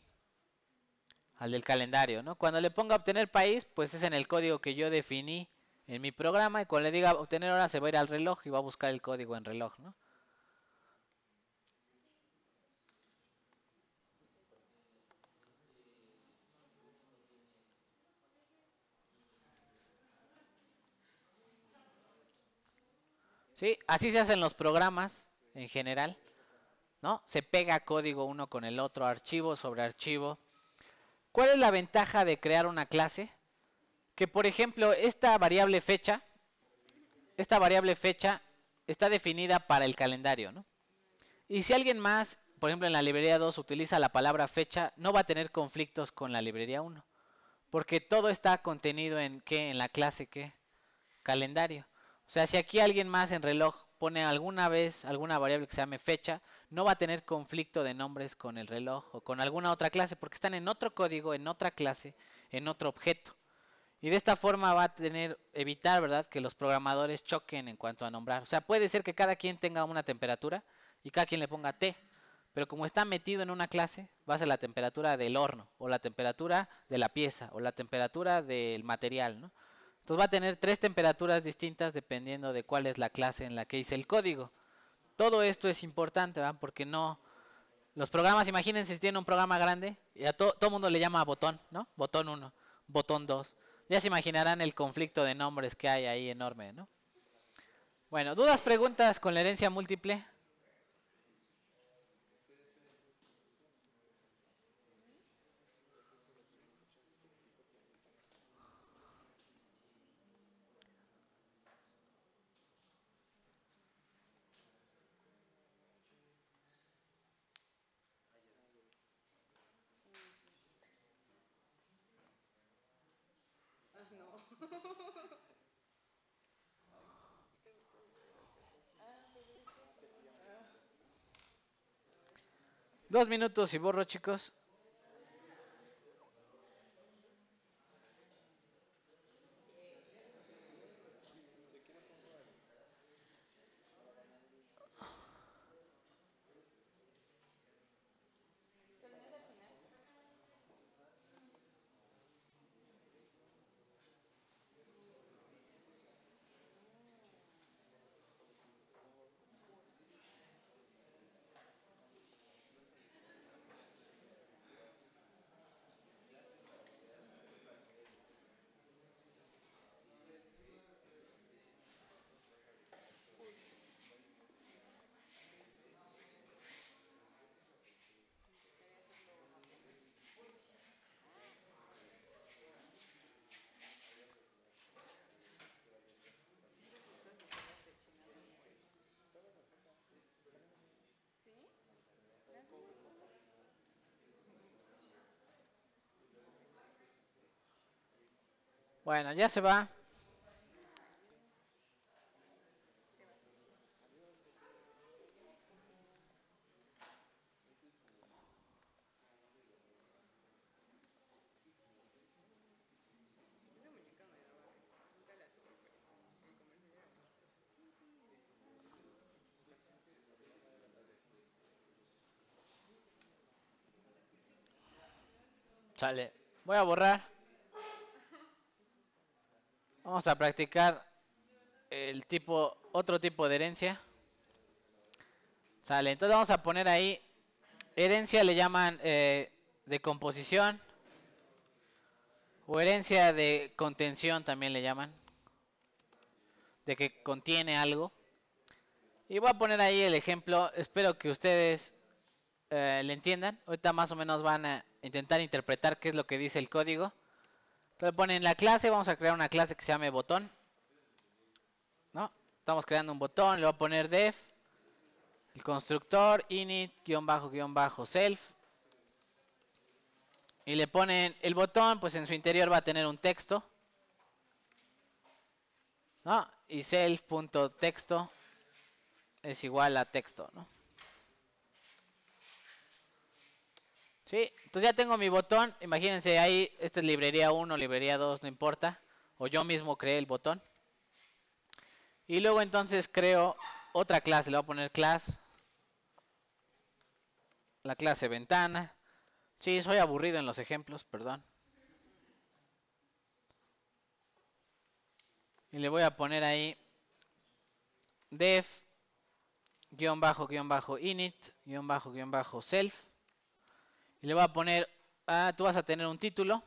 Al del calendario, ¿no? Cuando le ponga obtener país, pues es en el código que yo definí en mi programa. Y cuando le diga obtener hora, se va a ir al reloj y va a buscar el código en reloj, ¿no? ¿Sí? Así se hacen los programas en general, ¿no? Se pega código uno con el otro, archivo sobre archivo. ¿Cuál es la ventaja de crear una clase? que por ejemplo esta variable fecha está definida para el calendario, ¿no? Y si alguien más, por ejemplo en la librería 2 utiliza la palabra fecha, no va a tener conflictos con la librería 1, porque todo está contenido en ¿qué? En la clase ¿qué? Calendario. O sea, si aquí alguien más en reloj pone alguna vez alguna variable que se llame fecha, no va a tener conflicto de nombres con el reloj o con alguna otra clase, porque están en otro código, en otra clase, en otro objeto. Y de esta forma va a evitar, ¿verdad?, que los programadores choquen en cuanto a nombrar. O sea, puede ser que cada quien tenga una temperatura y cada quien le ponga T, pero como está metido en una clase, va a ser la temperatura del horno, o la temperatura de la pieza, o la temperatura del material, ¿no? Entonces va a tener 3 temperaturas distintas dependiendo de cuál es la clase en la que hice el código. Todo esto es importante, ¿verdad? Porque no... Los programas, imagínense si tienen un programa grande, y a todo mundo le llama botón, ¿no? Botón 1, botón 2. Ya se imaginarán el conflicto de nombres que hay ahí enorme, ¿no? Bueno, ¿dudas, preguntas con la herencia múltiple? No. 2 minutos y borro, chicos. Pero no es al final. Quería hacerlo rápido. Esas letras doradas de China son buenas. ¿Sí? ¿Me has visto? Bueno, ya se va. Se va. Esa muñeca me daba risa. Nunca la tuve, pero el comercial era muy chistoso. Sale. Voy a borrar. Vamos a practicar otro tipo de herencia. Sale. Entonces vamos a poner ahí. Herencia le llaman de composición. O herencia de contención también le llaman. De que contiene algo. Y voy a poner ahí el ejemplo. Espero que ustedes le entiendan. Ahorita más o menos van a intentar interpretar qué es lo que dice el código. Entonces ponen la clase. Vamos a crear una clase que se llame botón, ¿no? Estamos creando un botón. Le voy a poner def. El constructor init-self. Y le ponen el botón. Pues en su interior va a tener un texto, ¿no? Y self.texto es igual a texto, ¿no? Sí, entonces ya tengo mi botón. Imagínense ahí, esta es librería 1, librería 2, no importa. O yo mismo creé el botón. Y luego entonces creo otra clase. Le voy a poner class. La clase ventana. Sí, soy aburrido en los ejemplos, perdón. Y le voy a poner ahí def init self. Y le voy a poner, tú vas a tener un título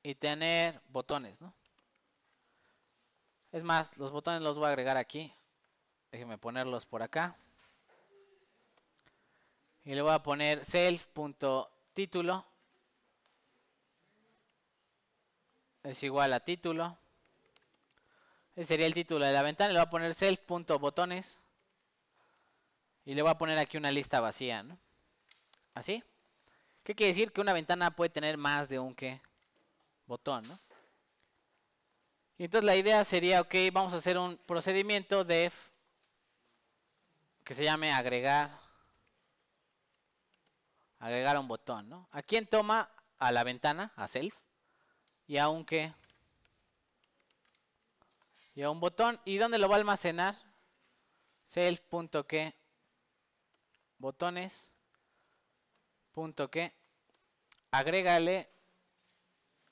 y tener botones, ¿no? Es más, los botones los voy a agregar aquí. Déjenme ponerlos por acá. Y le voy a poner self.título. es igual a título. Ese sería el título de la ventana. Le voy a poner self.botones. Y le voy a poner aquí una lista vacía, ¿no? Así. ¿Qué quiere decir? Que una ventana puede tener más de un ¿qué? Botón, ¿no? Y entonces la idea sería, ok, vamos a hacer un procedimiento def que se llame agregar un botón, ¿no? ¿A quién toma? A la ventana, a self, y a un ¿qué? Y a un botón. ¿Y dónde lo va a almacenar? Self.qué botones punto que agrégale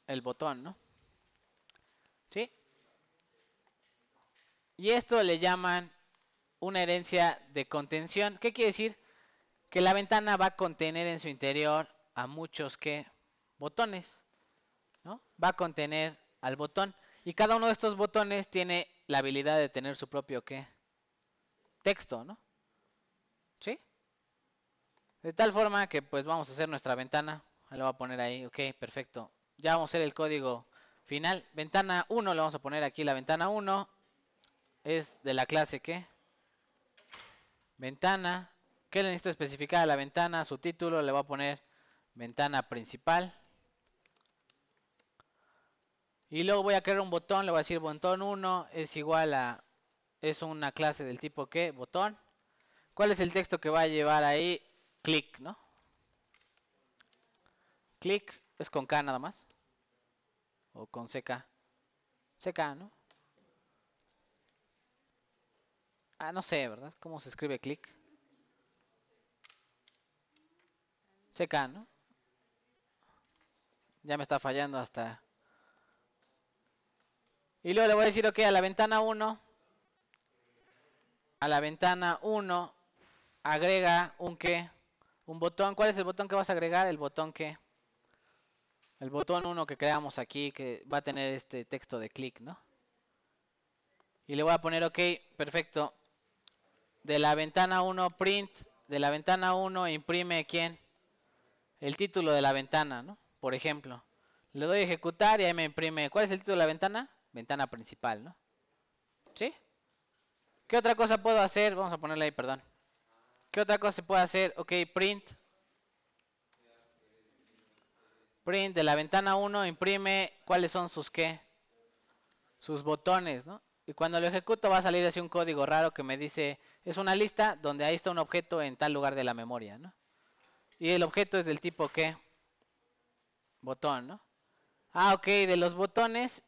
el botón, ¿no? ¿Sí? Y esto le llaman una herencia de contención. ¿Qué quiere decir? Que la ventana va a contener en su interior a muchos ¿qué? Botones, ¿no? Va a contener al botón. Y cada uno de estos botones tiene la habilidad de tener su propio ¿qué? Texto, ¿no? ¿Sí? De tal forma que pues vamos a hacer nuestra ventana. Lo voy a poner ahí, ok, perfecto. Ya vamos a hacer el código final. Ventana 1, le vamos a poner aquí la ventana 1. Es de la clase ¿qué? Ventana. ¿Qué le necesito especificar a la ventana? Su título, le voy a poner ventana principal. Y luego voy a crear un botón, le voy a decir botón 1 es igual a, es una clase del tipo ¿qué? Botón. ¿Cuál es el texto que va a llevar ahí? Click, ¿no? Click es con K nada más. O con CK. CK, ¿no? Ah, no sé, ¿verdad? ¿Cómo se escribe click? CK, ¿no? Ya me está fallando hasta. Y luego le voy a decir, ok, a la ventana 1. A la ventana 1 agrega un ¿qué? Un botón. ¿Cuál es el botón que vas a agregar? El botón ¿qué? El botón 1 que creamos aquí, que va a tener este texto de click, ¿no? Y le voy a poner, ok, perfecto. De la ventana 1 print, de la ventana 1 imprime ¿quién? El título de la ventana, ¿no? Por ejemplo. Le doy a ejecutar y ahí me imprime. ¿Cuál es el título de la ventana? Ventana principal, ¿no? ¿Sí? ¿Qué otra cosa puedo hacer? Vamos a ponerle ahí, perdón. ¿Qué otra cosa se puede hacer? Ok, print. Print de la ventana 1 imprime cuáles son sus qué? Sus botones, ¿no? Y cuando lo ejecuto va a salir así un código raro que me dice, es una lista donde ahí está un objeto en tal lugar de la memoria, ¿no? Y el objeto es del tipo ¿qué? Botón, ¿no? Ah, ok, de los botones,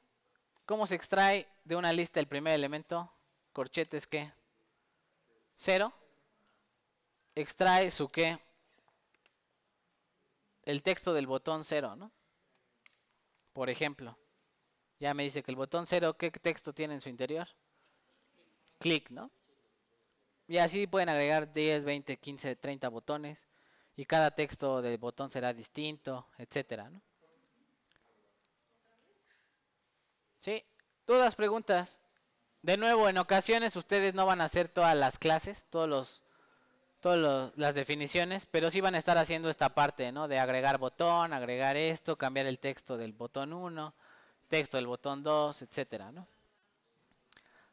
¿cómo se extrae de una lista el primer elemento? Corchetes ¿qué? 0. Extrae su ¿qué? El texto del botón 0, ¿no? Por ejemplo, ya me dice que el botón 0, ¿qué texto tiene en su interior? Clic, ¿no? Y así pueden agregar 10, 20, 15, 30 botones. Y cada texto del botón será distinto, etcétera, ¿no? ¿Sí? ¿Dudas, preguntas? De nuevo, en ocasiones ustedes no van a hacer todas las clases, todas las definiciones, pero sí van a estar haciendo esta parte, ¿no? De agregar botón, agregar esto, cambiar el texto del botón 1, texto del botón 2, etcétera, ¿no?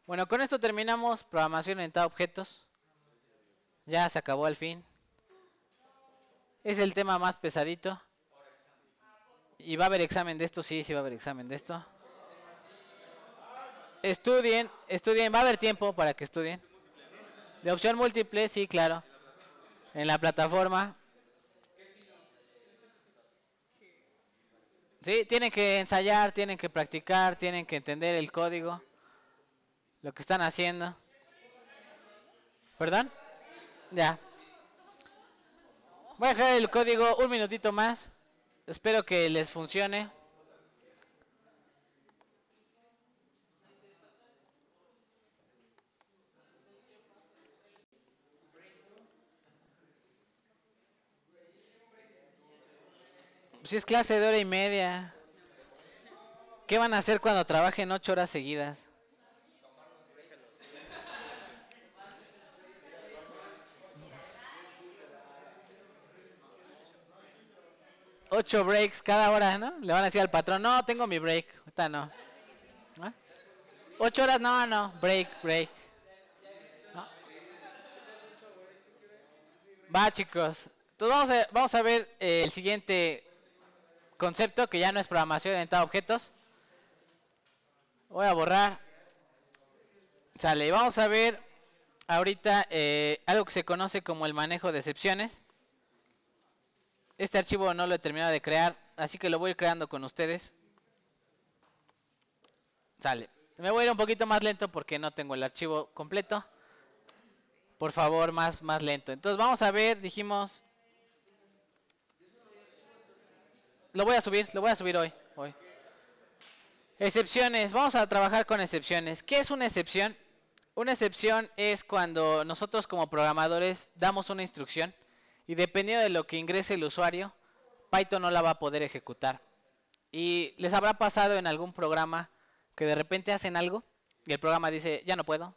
Bueno, con esto terminamos programación orientada a objetos. Ya se acabó al fin. Es el tema más pesadito. ¿Y va a haber examen de esto? Sí, sí va a haber examen de esto. Estudien, estudien, va a haber tiempo para que estudien. De opción múltiple, sí, claro. En la plataforma. Sí, tienen que ensayar, tienen que practicar, tienen que entender el código, lo que están haciendo. ¿Perdón? Ya. Voy a dejar el código un minutito más. Espero que les funcione. Si es clase de hora y media. ¿Qué van a hacer cuando trabajen 8 horas seguidas? 8 breaks cada hora, ¿no? Le van a decir al patrón, no, tengo mi break. Ahorita no. ¿Ah? 8 horas, no, no. Break, break. ¿No? Va, chicos. Entonces vamos a ver el siguiente concepto, que ya no es programación orientada a objetos. Voy a borrar. Sale, vamos a ver ahorita algo que se conoce como el manejo de excepciones. Este archivo no lo he terminado de crear, así que lo voy a ir creando con ustedes. Sale. Me voy a ir un poquito más lento porque no tengo el archivo completo. Por favor, más lento. Entonces vamos a ver, dijimos... Lo voy a subir hoy. Excepciones, vamos a trabajar con excepciones. ¿Qué es una excepción? Una excepción es cuando nosotros como programadores damos una instrucción y dependiendo de lo que ingrese el usuario, Python no la va a poder ejecutar. Y les habrá pasado en algún programa que de repente hacen algo y el programa dice, ya no puedo,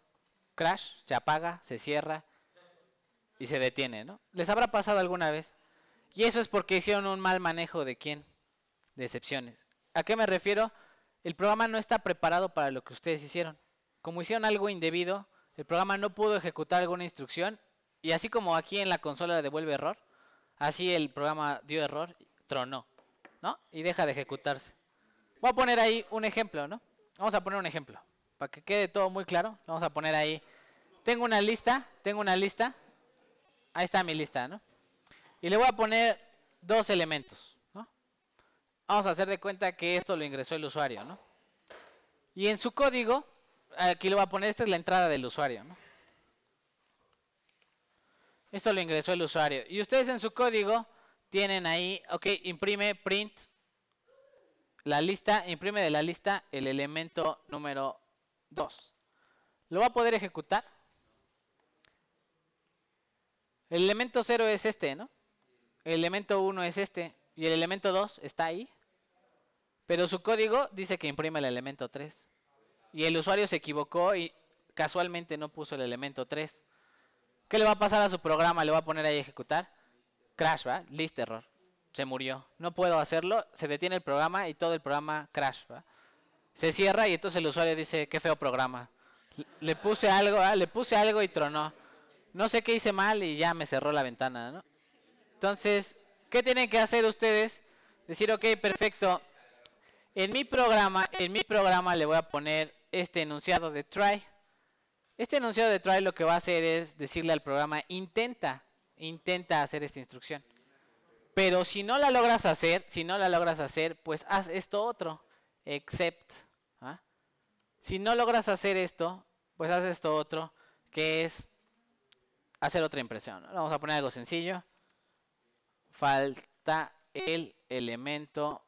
crash, se apaga, se cierra y se detiene, ¿no? ¿Les habrá pasado alguna vez? Y eso es porque hicieron un mal manejo de ¿quién? De excepciones. ¿A qué me refiero? El programa no está preparado para lo que ustedes hicieron. Como hicieron algo indebido, el programa no pudo ejecutar alguna instrucción y así como aquí en la consola devuelve error, así el programa dio error, tronó, ¿no? Y deja de ejecutarse. Voy a poner ahí un ejemplo, ¿no? Vamos a poner un ejemplo. Para que quede todo muy claro, vamos a poner ahí. Tengo una lista. Ahí está mi lista, ¿no? Y le voy a poner dos elementos, ¿no? Vamos a hacer de cuenta que esto lo ingresó el usuario, ¿no? Y en su código, aquí lo voy a poner, esta es la entrada del usuario, ¿no? Esto lo ingresó el usuario. Y ustedes en su código tienen ahí, ok, imprime print la lista, imprime de la lista el elemento número 2. ¿Lo va a poder ejecutar? El elemento 0 es este, ¿no? El elemento 1 es este. Y el elemento 2 está ahí. Pero su código dice que imprime el elemento 3. Y el usuario se equivocó y casualmente no puso el elemento 3. ¿Qué le va a pasar a su programa? ¿Le va a poner ahí a ejecutar? Crash, ¿va? List error. Se murió. No puedo hacerlo. Se detiene el programa y todo el programa crash, ¿va? Se cierra y entonces el usuario dice, qué feo programa. Le puse algo y tronó. No sé qué hice mal y ya me cerró la ventana, ¿no? Entonces, ¿qué tienen que hacer ustedes? Decir, ok, perfecto. En mi programa le voy a poner este enunciado de try. Este enunciado de try lo que va a hacer es decirle al programa, intenta hacer esta instrucción. Pero si no la logras hacer, pues haz esto otro, except. ¿Ah? Si no logras hacer esto, pues haz esto otro, que es hacer otra impresión, ¿no? Vamos a poner algo sencillo. Falta el elemento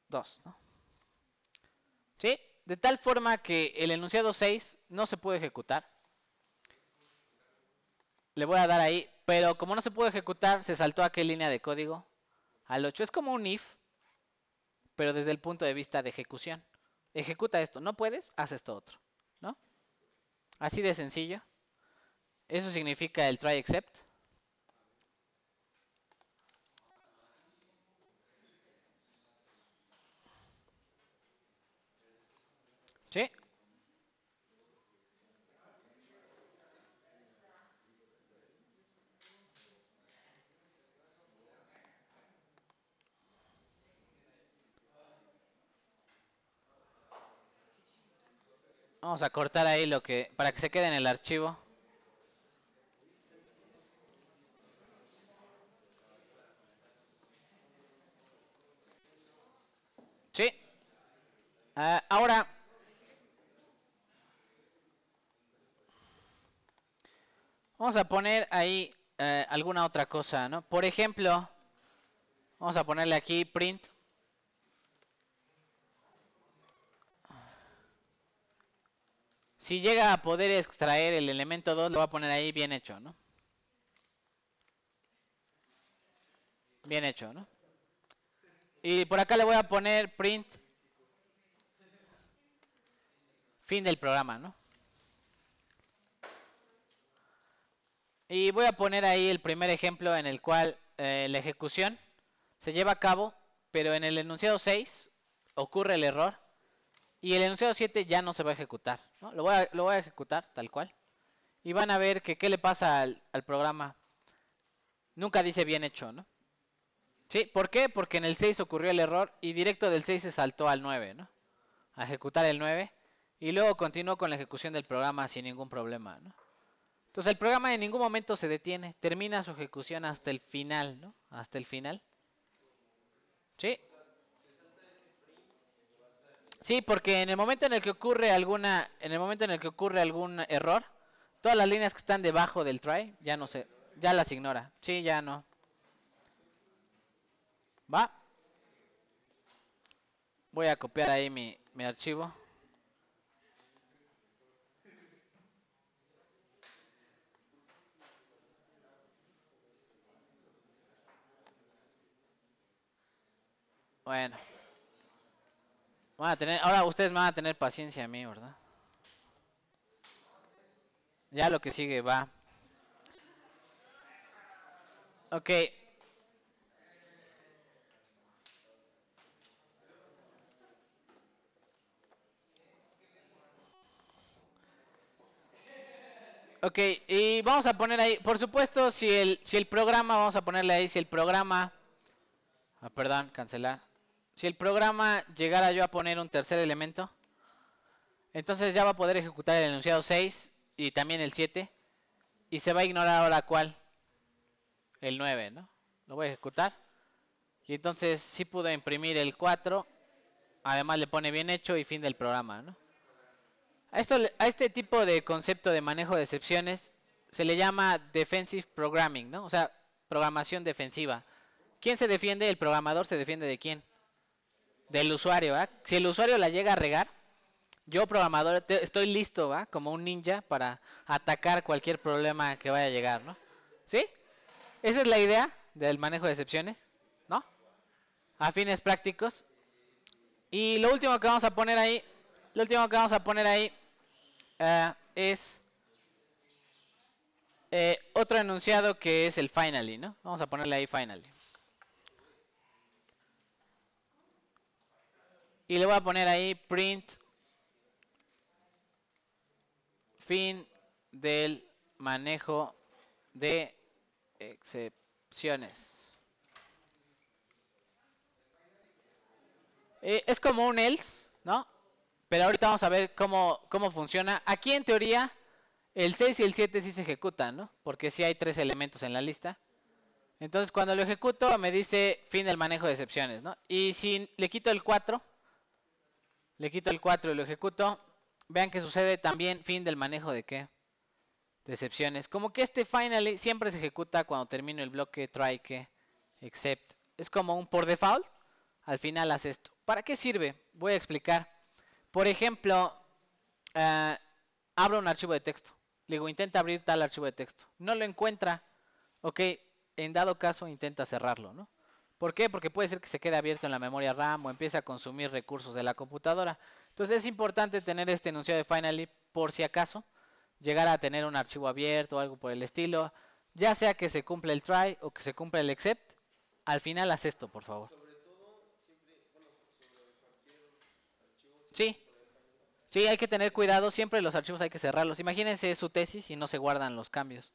2, ¿no? ¿Sí? De tal forma que el enunciado 6 no se puede ejecutar. Le voy a dar ahí, pero como no se puede ejecutar, se saltó a qué línea de código. Al 8 es como un if, pero desde el punto de vista de ejecución. Ejecuta esto, no puedes, haz esto otro, ¿no? Así de sencillo. Eso significa el try except. ¿Sí? Vamos a cortar ahí lo que para que se quede en el archivo. Sí. Ahora vamos a poner ahí alguna otra cosa, ¿no? Por ejemplo, vamos a ponerle aquí print. Si llega a poder extraer el elemento 2, lo va a poner ahí bien hecho, ¿no? Bien hecho, ¿no? Y por acá le voy a poner print fin del programa, ¿no? Y voy a poner ahí el primer ejemplo en el cual la ejecución se lleva a cabo, pero en el enunciado 6 ocurre el error y el enunciado 7 ya no se va a ejecutar, ¿no? Lo voy a ejecutar tal cual y van a ver que qué le pasa al programa. Nunca dice bien hecho, ¿no? ¿Sí? ¿Por qué? Porque en el 6 ocurrió el error y directo del 6 se saltó al 9, ¿no? A ejecutar el 9 y luego continuó con la ejecución del programa sin ningún problema, ¿no? Entonces el programa en ningún momento se detiene, termina su ejecución hasta el final, ¿no? Hasta el final. ¿Sí? Sí, porque en el momento en el que ocurre algún error, todas las líneas que están debajo del try ya no se, ya las ignora. Sí, ya no. Va. Voy a copiar ahí mi archivo. Bueno, ahora ustedes me van a tener paciencia a mí, ¿verdad? Ya lo que sigue va. Ok. Ok, y vamos a poner ahí, por supuesto, si el programa, vamos a ponerle ahí, si el programa, perdón, cancelar. Si el programa llegara yo a poner un tercer elemento, entonces ya va a poder ejecutar el enunciado 6 y también el 7. Y se va a ignorar ahora cuál, el 9, ¿no? Lo voy a ejecutar. Y entonces sí pudo imprimir el 4. Además le pone bien hecho y fin del programa, ¿no? A este tipo de concepto de manejo de excepciones se le llama defensive programming, ¿no? O sea, programación defensiva. ¿Quién se defiende? El programador se defiende de quién? Del usuario, ¿verdad? Si el usuario la llega a regar, yo programador estoy listo, ¿va? Como un ninja para atacar cualquier problema que vaya a llegar, ¿no? ¿Sí? Esa es la idea del manejo de excepciones, ¿no? A fines prácticos. Y lo último que vamos a poner ahí, es otro enunciado que es el finally, ¿no? Vamos a ponerle ahí finally. Y le voy a poner ahí print fin del manejo de excepciones. Es como un else, ¿no? Pero ahorita vamos a ver cómo funciona. Aquí en teoría el 6 y el 7 sí se ejecutan, ¿no? Porque sí hay 3 elementos en la lista. Entonces cuando lo ejecuto me dice fin del manejo de excepciones, ¿no? Y si le quito el 4 y lo ejecuto, vean que sucede también fin del manejo de qué? De excepciones. Como que este finally siempre se ejecuta cuando termino el bloque try que except. Es como un por default, al final hace esto. ¿Para qué sirve? Voy a explicar. Por ejemplo, abro un archivo de texto. Le digo, intenta abrir tal archivo de texto. No lo encuentra. Ok, en dado caso intenta cerrarlo, ¿no? ¿Por qué? Porque puede ser que se quede abierto en la memoria RAM o empiece a consumir recursos de la computadora. Entonces es importante tener este enunciado de finally por si acaso llegar a tener un archivo abierto o algo por el estilo. Ya sea que se cumpla el try o que se cumpla el except. Al final haz esto, por favor. Sí, sí, hay que tener cuidado. Siempre los archivos hay que cerrarlos. Imagínense su tesis y no se guardan los cambios.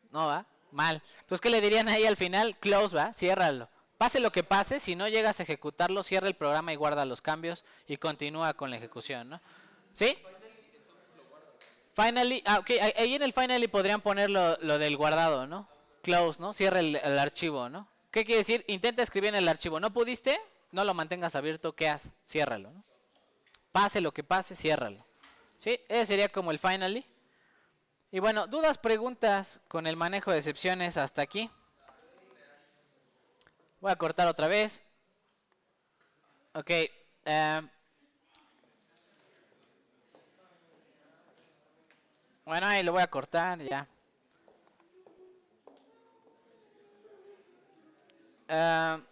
No, ¿va? Mal. Entonces, ¿qué le dirían ahí al final? Close, ¿va? Ciérralo. Pase lo que pase, si no llegas a ejecutarlo, cierra el programa y guarda los cambios y continúa con la ejecución, ¿no? ¿Sí? Finally, ok, ahí en el finally podrían poner lo del guardado, ¿no? Close, ¿no? Cierra el archivo, ¿no? ¿Qué quiere decir? Intenta escribir en el archivo. ¿No pudiste? No lo mantengas abierto, ¿qué haces? Ciérralo, ¿no? Pase lo que pase, ciérralo. ¿Sí? Ese sería como el finally. Y bueno, dudas, preguntas con el manejo de excepciones hasta aquí. Voy a cortar otra vez. Ok. Bueno, ahí lo voy a cortar ya. Eh,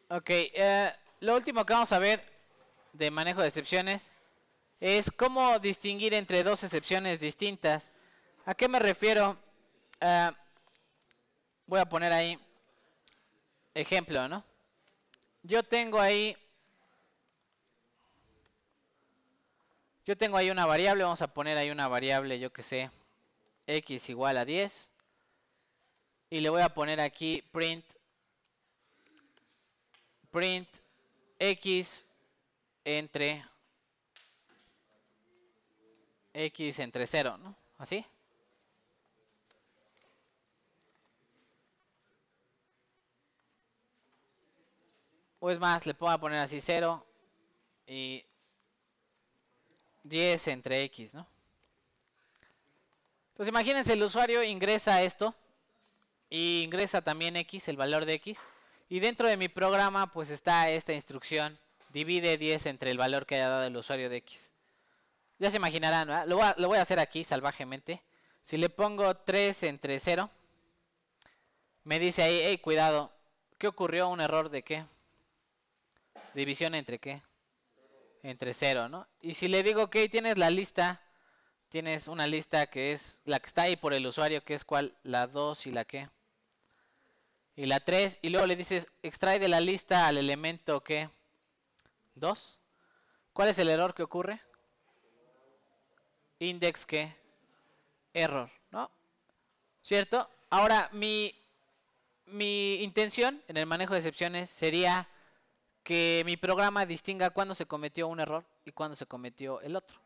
ok. Lo último que vamos a ver de manejo de excepciones es cómo distinguir entre dos excepciones distintas. ¿A qué me refiero? Voy a poner ahí ejemplo, ¿no? Yo tengo ahí una variable, vamos a poner ahí una variable, yo que sé, x igual a 10. Y le voy a poner aquí print x entre 0, ¿no? ¿Así? O es más, le puedo poner así 0 y 10 entre x, ¿no? Entonces imagínense, el usuario ingresa esto y ingresa también x, el valor de x, y dentro de mi programa pues está esta instrucción, divide 10 entre el valor que haya dado el usuario de x. Ya se imaginarán, ¿verdad? Lo voy a hacer aquí salvajemente. Si le pongo 3 entre 0, me dice ahí, hey, cuidado, ¿qué ocurrió? ¿Un error de qué? División entre qué? Entre 0, ¿no? Y si le digo, ok, tienes la lista, tienes una lista que es la que está ahí por el usuario, que es cuál, la 2 y la qué, y la 3, y luego le dices, extrae de la lista al elemento que 2. ¿Cuál es el error que ocurre? Index que error, ¿no? ¿Cierto? Ahora, mi intención en el manejo de excepciones sería que mi programa distinga cuándo se cometió un error y cuándo se cometió el otro.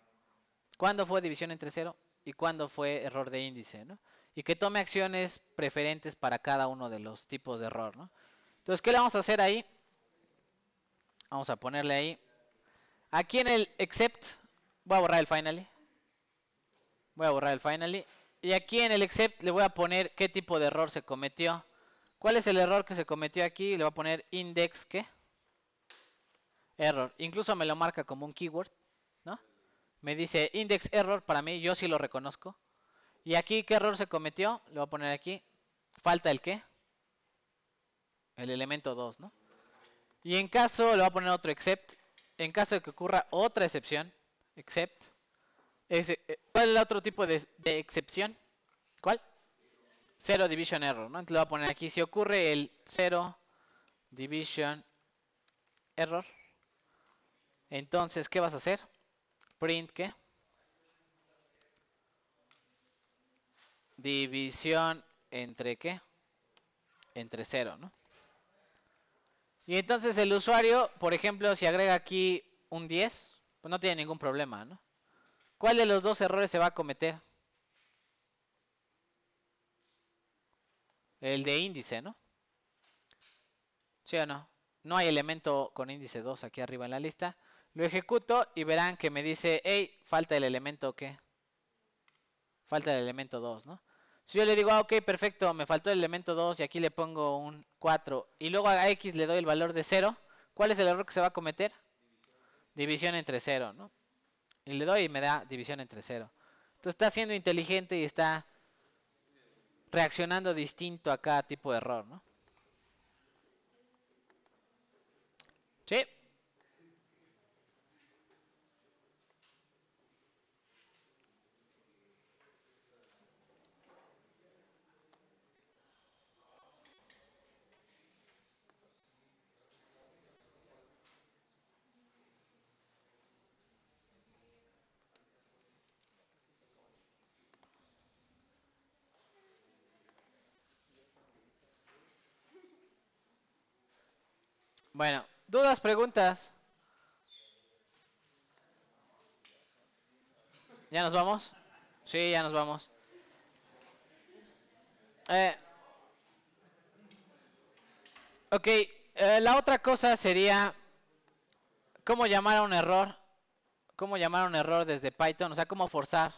Cuándo fue división entre 0 y cuándo fue error de índice, ¿no? Y que tome acciones preferentes para cada uno de los tipos de error, ¿no? Entonces, ¿qué le vamos a hacer ahí? Vamos a ponerle ahí. Aquí en el except, voy a borrar el finally. Y aquí en el except le voy a poner qué tipo de error se cometió. ¿Cuál es el error que se cometió aquí? Le voy a poner index, ¿qué? Error. Incluso me lo marca como un keyword, ¿no? Me dice index error para mí, yo sí lo reconozco. Y aquí, ¿qué error se cometió? Le voy a poner aquí. Falta el ¿qué? El elemento 2, ¿no? Y en caso, le voy a poner otro except. En caso de que ocurra otra excepción, except. ¿Cuál es el otro tipo de excepción? ¿Cuál? Zero division error, ¿no? Entonces le voy a poner aquí, si ocurre el zero division error, entonces, ¿qué vas a hacer? Print, ¿qué? División entre, ¿qué? Entre 0, ¿no? Y entonces el usuario, por ejemplo, si agrega aquí un 10, pues no tiene ningún problema, ¿no? ¿Cuál de los dos errores se va a cometer? El de índice, ¿no? ¿Sí o no? No hay elemento con índice 2 aquí arriba en la lista. Lo ejecuto y verán que me dice, hey, falta el elemento ¿qué? Falta el elemento 2, ¿no? Si yo le digo, ok, perfecto, me faltó el elemento 2 y aquí le pongo un 4 y luego a x le doy el valor de 0, ¿cuál es el error que se va a cometer? División entre 0, ¿no? Y le doy y me da división entre 0. Entonces está siendo inteligente y está reaccionando distinto a cada tipo de error, ¿no? Sí. Bueno, dudas, preguntas. ¿Ya nos vamos? Sí, ya nos vamos. Eh, ok, la otra cosa sería cómo llamar a un error. Cómo llamar a un error desde Python. O sea, cómo forzar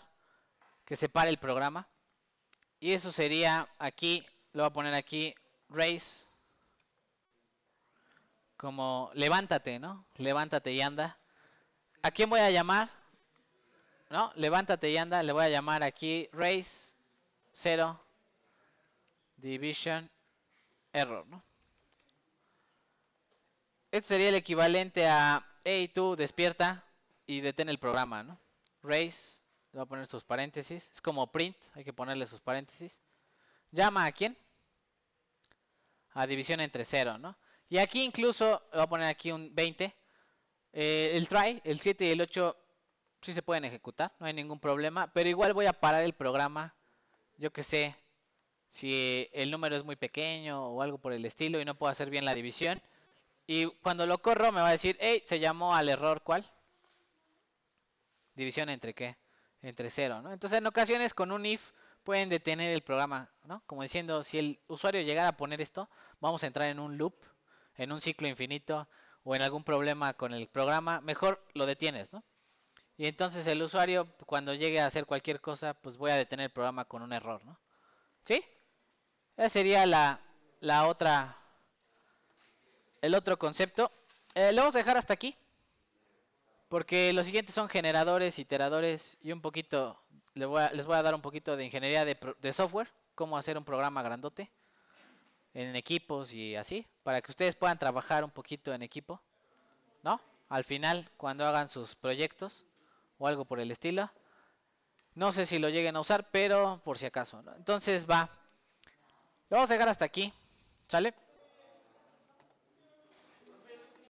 que se pare el programa. Y eso sería aquí, lo voy a poner aquí, raise. Como levántate, ¿no? Levántate y anda. ¿A quién voy a llamar? ¿No? Levántate y anda. Le voy a llamar aquí raise 0 division error, ¿no? Esto sería el equivalente a hey, tú despierta y detén el programa, ¿no? Raise, le voy a poner sus paréntesis. Es como print, hay que ponerle sus paréntesis. ¿Llama a quién? A división entre 0, ¿no? Y aquí incluso, le voy a poner aquí un 20. El try, el 7 y el 8 sí se pueden ejecutar, no hay ningún problema. Pero igual voy a parar el programa, yo que sé, si el número es muy pequeño o algo por el estilo y no puedo hacer bien la división. Y cuando lo corro me va a decir, hey, se llamó al error, ¿cuál? División entre qué? Entre 0, ¿no? Entonces en ocasiones con un if pueden detener el programa, ¿no? Como diciendo, si el usuario llegara a poner esto, vamos a entrar en un loop, en un ciclo infinito o en algún problema con el programa, mejor lo detienes, ¿no? Y entonces el usuario cuando llegue a hacer cualquier cosa, pues voy a detener el programa con un error, ¿no? ¿Sí? Esa sería la otra, el otro concepto. Lo vamos a dejar hasta aquí. Porque los siguientes son generadores, iteradores y un poquito, les voy a dar un poquito de ingeniería de software, cómo hacer un programa grandote en equipos y así, para que ustedes puedan trabajar un poquito en equipo, ¿no? Al final, cuando hagan sus proyectos o algo por el estilo. No sé si lo lleguen a usar, pero por si acaso, ¿no? Entonces va, lo vamos a dejar hasta aquí, ¿sale?